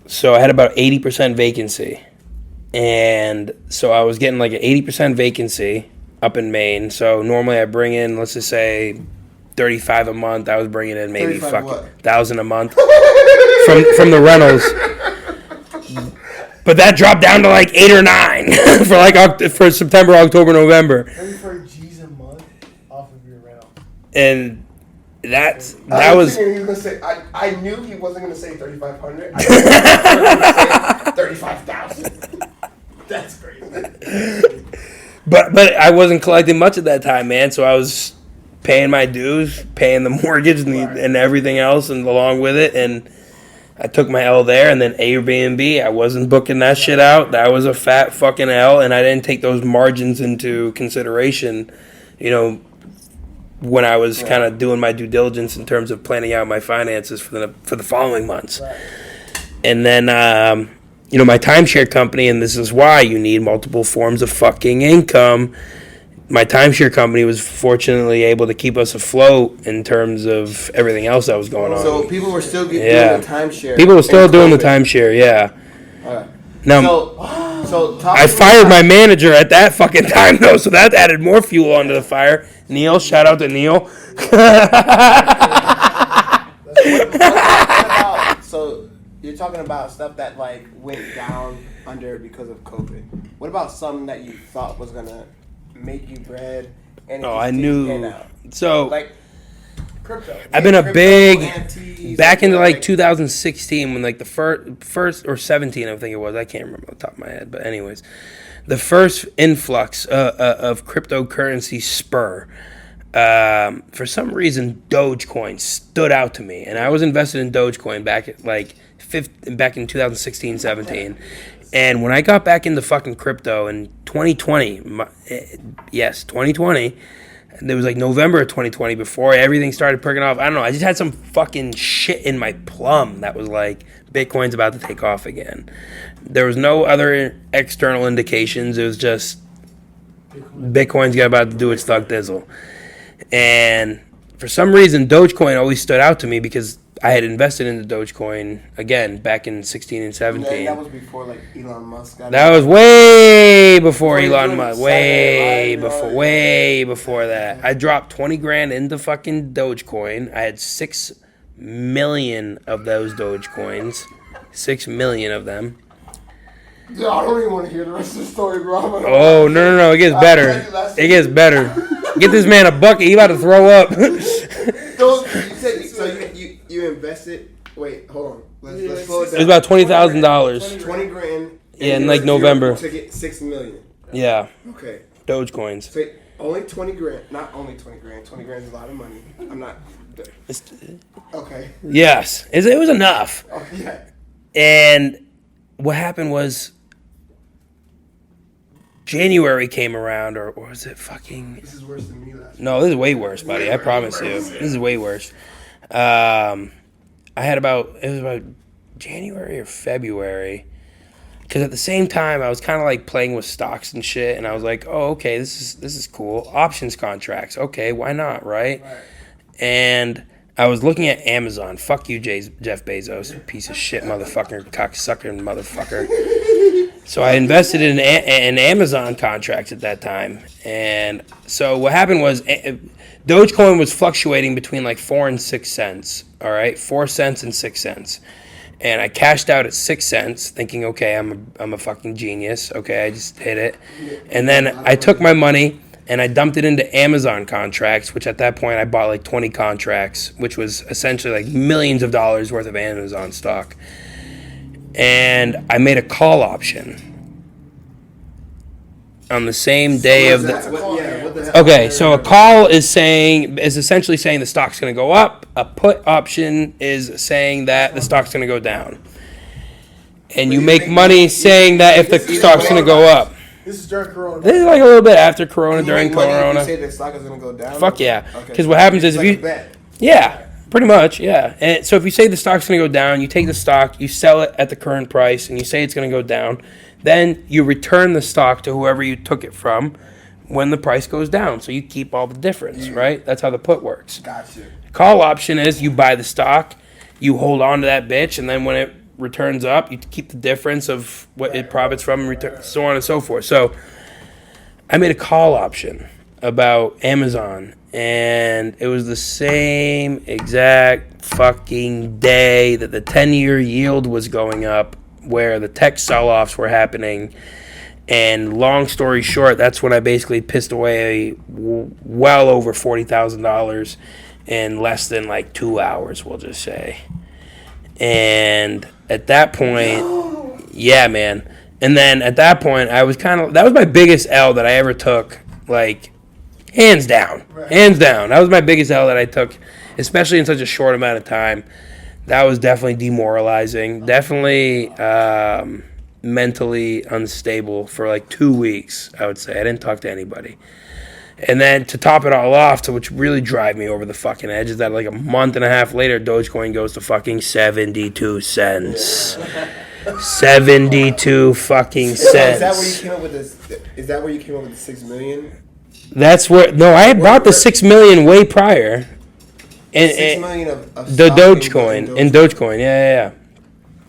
So I had about 80% vacancy. And so I was getting like an 80% vacancy up in Maine. So normally I bring in, let's just say, 35 a month. I was bringing in maybe fucking 1,000 a month from the rentals. But that dropped down to like 8 or 9 for September, October, November. 34 G's a month off of your rental. And that was. He was gonna say, I knew he wasn't gonna say 3,500. I knew he was gonna say 35,000. That's crazy. But I wasn't collecting much at that time, man. So I was paying my dues, paying the mortgage and everything else, and along with it, and I took my L there. And then Airbnb, I wasn't booking that shit out. That was a fat fucking L, and I didn't take those margins into consideration, when I was kind of doing my due diligence in terms of planning out my finances for the following months. Right. And then, my timeshare company, and this is why you need multiple forms of fucking income. My timeshare company was fortunately able to keep us afloat in terms of everything else that was going on. So people were still doing the timeshare. People were still doing the timeshare, yeah. All right. Now, I fired my manager at that fucking time, though, so that added more fuel onto the fire. Neil, shout out to Neil. So you're talking about stuff that like went down under because of COVID. What about something that you thought was gonna make you bread? And I knew. So like crypto. I've been a big back into like 2016 when like the first or 17 I think it was. I can't remember off the top of my head, but anyways, the first influx of cryptocurrency spur. For some reason, Dogecoin stood out to me, and I was invested in Dogecoin back in 2016, 17. And when I got back into fucking crypto in 2020, 2020, there was like November of 2020 before everything started perking off. I don't know. I just had some fucking shit in my plum that was like, Bitcoin's about to take off again. There was no other external indications. It was just Bitcoin's about to do its thug dizzle. And for some reason, Dogecoin always stood out to me because I had invested in the Dogecoin again back in 16 and 17. That was before like Elon Musk. That was way before Elon Musk. Way before that. I dropped 20 grand into fucking Dogecoin. I had 6 million of those Dogecoins. 6 million of them. Dude, I don't even want to hear the rest of the story, bro. Oh, no. It gets better. It gets better. Get this man a bucket. He about to throw up. So you invested. Wait, hold on. Let's slow it down. It was about $20,000. 20 grand. Yeah, in like November. To get 6 million. Yeah. Okay. Dogecoins. So only 20 grand. Not only 20 grand. 20 grand is a lot of money. I'm not. Okay. Yes. It was enough. Oh, yeah. And what happened was January came around, or was it fucking... This is worse than me last No, this is way worse, buddy. I promise you. This is way worse. It was about January or February. Because at the same time, I was kind of like playing with stocks and shit, and I was like, oh, okay, this is cool. Options contracts. Okay, why not, right? And I was looking at Amazon. Fuck you, Jeff Bezos, piece of shit motherfucker, cocksucker motherfucker. So I invested in Amazon contracts at that time. And so what happened was Dogecoin was fluctuating between like 4 and 6 cents. All right, 4 cents and 6 cents. And I cashed out at 6 cents thinking, okay, I'm a fucking genius. Okay, I just hit it. And then I took my money and I dumped it into Amazon contracts, which at that point I bought like 20 contracts, which was essentially like millions of dollars worth of Amazon stock. And I made a call option on the same day of the... Okay, so a call is essentially saying the stock's going to go up. A put option is saying that the stock's going to go down. And you make money saying that if the stock's going to go up. This is during Corona. This is like a little bit after Corona, during Corona. You say the stock is going to go down? Fuck yeah. Because what happens is if you... Yeah. Pretty much, yeah. And so if you say the stock's going to go down, you take the stock, you sell it at the current price, and you say it's going to go down. Then you return the stock to whoever you took it from. when the price goes down. So you keep all the difference, right? That's how the put works. Gotcha. Call option is you buy the stock, you hold on to that bitch, and then when it returns up, you keep the difference of what it profits from, and so on and so forth. So I made a call option about Amazon, and it was the same exact fucking day that the 10-year yield was going up, where the tech sell-offs were happening. And long story short, that's when I basically pissed away well over $40,000 in less than like 2 hours, we'll just say. And at that point, yeah, man. And then at that point, I was that was my biggest L that I ever took, like, hands down. Hands down. That was my biggest L that I took, especially in such a short amount of time. That was definitely demoralizing. Definitely mentally unstable for like 2 weeks, I would say. I didn't talk to anybody. And then to top it all off, which really drive me over the fucking edge, is that like a month and a half later, Dogecoin goes to fucking 72 cents. 72 fucking cents. Is that where you came up with this? Is that where you came up with the 6 million? That's where. No, I had bought the 6 million way prior. And 6 million of the Dogecoin. In Dogecoin, yeah.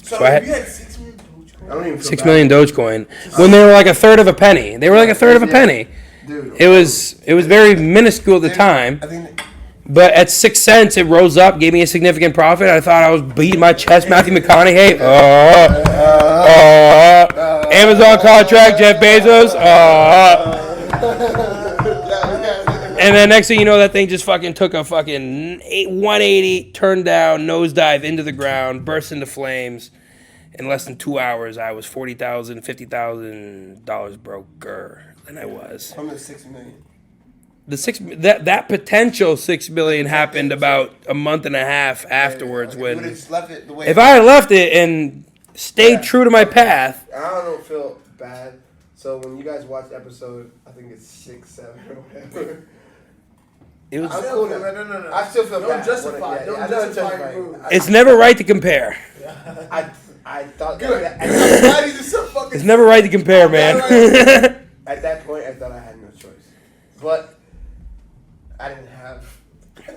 So I you had 6 million Dogecoin? I don't even feel 6 bad. million Dogecoin when they were like a third of a penny. They were like a third of a penny. Dude, It was very minuscule at the time. I think But at 6 cents, it rose up, gave me a significant profit. I thought I was beating my chest, Matthew McConaughey. Amazon contract, Jeff Bezos. And then next thing you know, that thing just fucking took a fucking 180, turned down, nosedive into the ground, burst into flames. In less than 2 hours, I was $40,000, $50,000 broker than I was. from the 6 million. That potential 6 million happened about a month and a half afterwards. You would have When just left it the way. if I had left it and stayed true to my path, I don't feel bad. So when you guys watch episode, I think it's 6, 7, or whatever. it was. I'm cool now. No. I still feel Don't bad. justify. Yeah, Don't I know justify your justify. move. It's never right to compare. I thought Good. that. Why did you so fucking? It's never right to compare, man. At that point, I thought I had no choice, but I didn't have.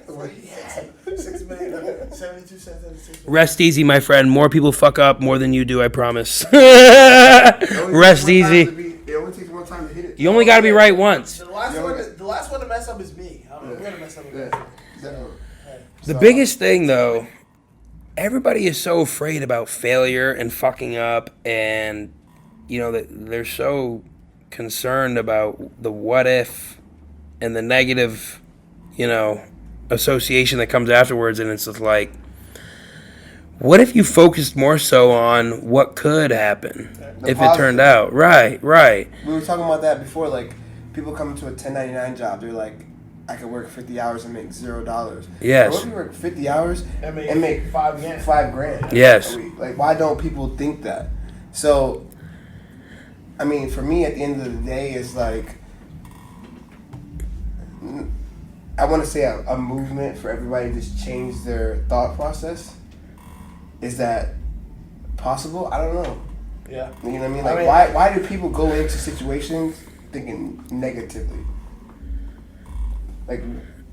What he had. 6 million, 72 cents out of 6 million. Rest easy, my friend. More people fuck up more than you do, I promise. Rest easy. It only takes one time to hit it. You only got to be right once. The last one to mess up is me. We're gonna mess up again. The biggest thing, though, everybody is so afraid about failure and fucking up, and they're so concerned about the what if and the negative, association that comes afterwards. And it's just like, what if you focused more so on what could happen if it turned out right? We were talking about that before. Like, people come into a 1099 job, they're like, I could work 50 hours and make $0. Yes. So what if you work 50 hours And and make $5 $5,000? Yes. a week? Like, why don't people think that? So, I mean, for me, at the end of the day, it's like, I want to say a movement for everybody to just change their thought process. Is that possible? I don't know. Yeah. You know what I mean? Like, why do people go into situations thinking negatively? Like,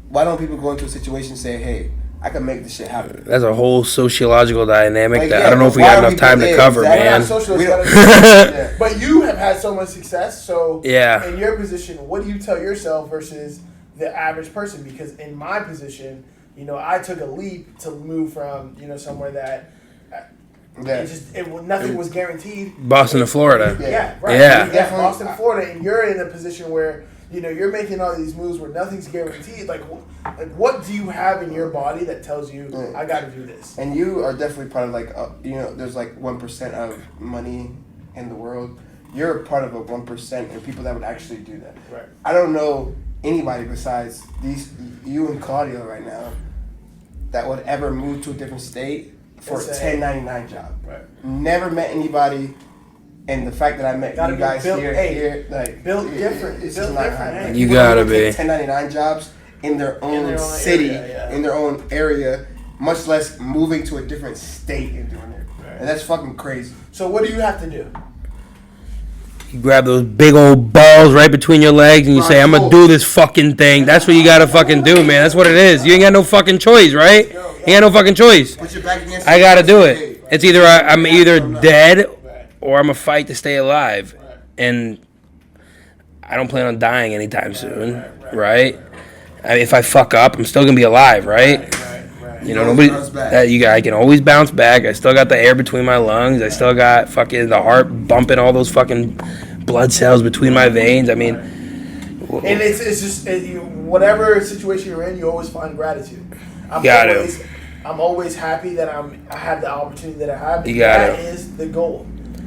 why don't people go into a situation and say, hey, I can make this shit happen? That's a whole sociological dynamic Like, that yeah, I don't know if we why got are enough time to people- cover, exactly. man. Socialist, but you have had so much success, so Yeah. in your position, what do you tell yourself versus the average person? Because in my position, I took a leap to move from somewhere that nothing was guaranteed. Boston to Florida. Yeah, right. Yeah. Boston, Florida, and you're in a position where you're making all these moves where nothing's guaranteed. Like what do you have in your body that tells you I got to do this? And you are definitely part of like there's like 1% of money in the world. You're part of a 1% of people that would actually do that. Right. I don't know anybody besides you and Claudio right now that would ever move to a different state for a 1099 job. Right. Never met anybody. And the fact that I met Gotta you be guys built- here, like built different. It's Built just not different, happening. hey. You People gotta don't take be. 1099 jobs in their own their own city, area, yeah. in their own area, much less moving to a different state and doing it. Right. And that's fucking crazy. So what do you have to do? You grab those big old balls right between your legs and you say, I'm going to do this fucking thing. That's what you got to fucking do, man. That's what it is. You ain't got no fucking choice, right? You ain't got no fucking choice. Put your back against I got to do it. It's either I'm either dead or I'm going to fight to stay alive. And I don't plan on dying anytime soon, right? If I fuck up, I'm still going to be alive, right? You know, I can always bounce back. I still got the air between my lungs. I still got fucking the heart bumping, all those fucking blood cells between my veins. I mean, and it's just whatever situation you're in, you always find gratitude. I'm always happy that I have the opportunity that I have. That is the goal.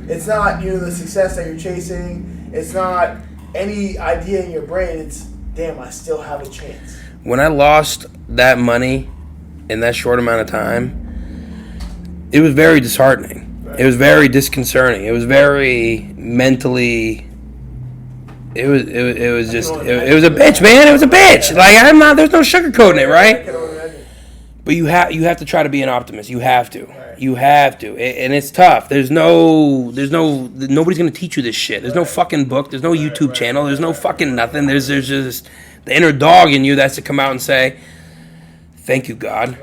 It's not the success that you're chasing. It's not any idea in your brain. It's damn, I still have a chance. When I lost that money in that short amount of time, it was very disheartening. Right. It was very disconcerting. It was very mentally. It was a bitch, man. It was a bitch. Like there's no sugarcoating it, right? But you have to try to be an optimist. You have to. Right. You have to, and it's tough. Nobody's gonna teach you this shit. There's no fucking book. There's no YouTube channel. There's no fucking nothing. There's just the inner dog in you that's to come out and say, thank you, God,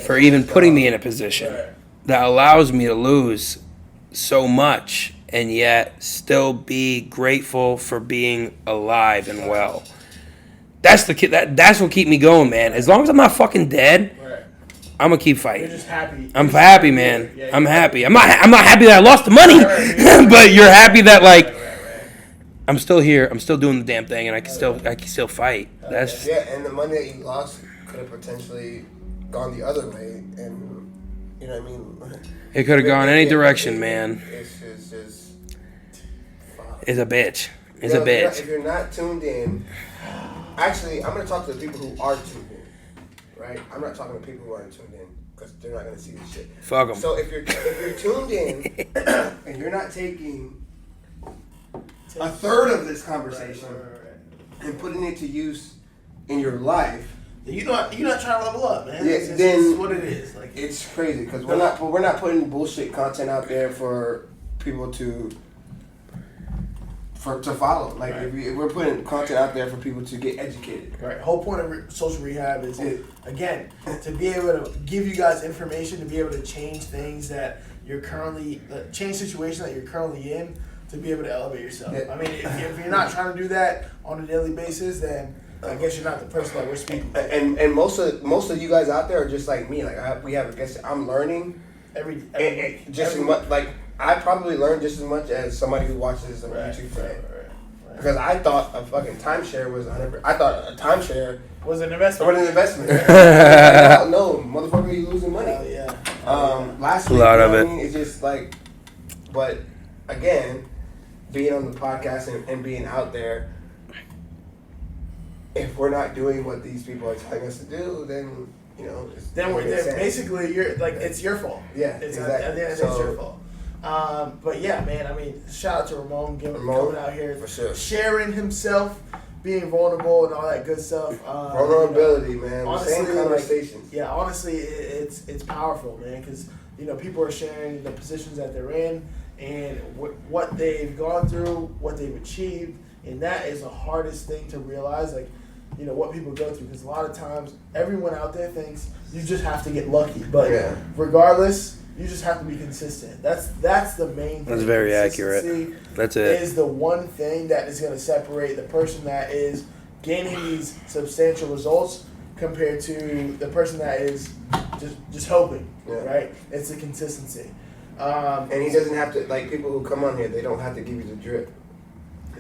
for even putting me in a position that allows me to lose so much and yet still be grateful for being alive and well. That's what keep me going, man. As long as I'm not fucking dead, I'm gonna keep fighting. You're just happy. I'm happy, man. I'm happy. I'm not happy that I lost the money, but you're happy that I'm still here. I'm still doing the damn thing, and I can still fight. That's and the money that you lost could have potentially gone the other way, and you know what I mean. It could have gone any direction, man. It's just. It's a bitch. It's a bitch. If you're not tuned in, actually, I'm gonna talk to the people who are tuned in. Right? I'm not talking to people who aren't tuned in because they're not gonna see this shit. Fuck them. So if you're tuned in and you're not taking a third of this conversation and putting it to use in your life, you're not trying to level up, man. Yeah, it's what it is. Like it's crazy because we're not putting bullshit content out there for people to follow. Like if we're putting content out there for people to get educated. Right. The whole point of social rehab is again to be able to give you guys information, to be able to change things that you're currently change situations that you're currently in, to be able to elevate yourself. Yeah. I mean, if you're not trying to do that on a daily basis, then I guess you're not the person that we're speaking to. And most of you guys out there are just like me. Like we have a guest. I'm learning every as much. Like I probably learned just as much as somebody who watches on YouTube today. Right. Because I thought a fucking timeshare was. I thought a timeshare was an investment. No, motherfucker, you losing money. Hell yeah. Last week, it's just like, but again, being on the podcast and being out there. If we're not doing what these people are telling us to do, then basically you're like it's your fault. Yeah, exactly. It's your fault. But yeah, man. I mean, shout out to Ramon coming out here, for sure, sharing himself, being vulnerable and all that good stuff. Vulnerability, man. Honestly, same conversations. Honestly, it's powerful, man, because people are sharing the positions that they're in and what they've gone through, what they've achieved, and that is the hardest thing to realize. Like. What people go through, because a lot of times everyone out there thinks you just have to get lucky, but regardless, you just have to be consistent. That's the main thing. That's very accurate. That's it. Is the one thing that is going to separate the person that is gaining these substantial results compared to the person that is just hoping, right? It's the consistency. And he doesn't have to, like, people who come on here, they don't have to give you the drip.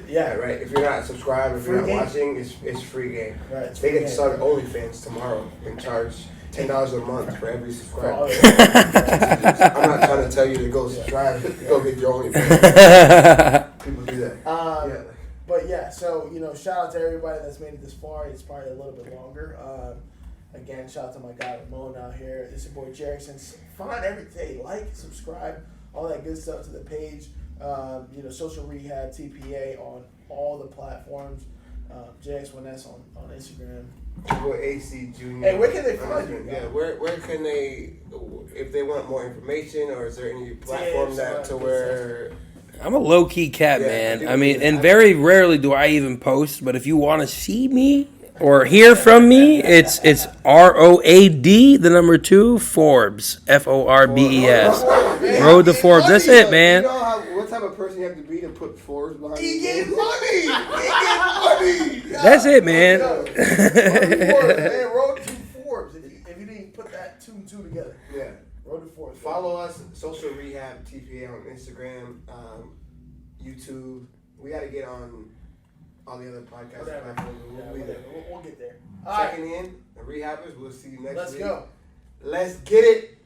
Yeah, right. If you're not subscribed, if you're not watching, it's free game. Right. They get to start OnlyFans tomorrow and charge $10 a month for every subscriber. I'm not trying to tell you to go subscribe. Go get your OnlyFans. People do that. But yeah, so shout out to everybody that's made it this far. It's probably a little bit longer. Again, shout out to my guy Ramon out here. It's your boy Jerickson. Find every day, like, subscribe, all that good stuff to the page. Social Rehab TPA on all the platforms. JX1S on Instagram. Boy AC Jr. Hey, where can they find you? Yeah, where can they, if they want more information, or is there any platform that to where? I'm a low key cat, Yeah, man. I I mean, do. and very rarely do I even post. But if you want to see me or hear from me, it's ROAD, the number 2, Forbes, FORBES. Road to Forbes. That's it, man. You know what type of person you have to be to put Forbes behind you? He get money. He get money. That's it, man. Road to Forbes. If you didn't put that two and two together. Yeah. Road to Forbes. Follow us, Social Rehab TPA on Instagram, YouTube. We got to get on all the other podcasts. Whatever. We'll, We'll get there. checking in, the rehabbers. We'll see you next week. Let's go. Let's get it.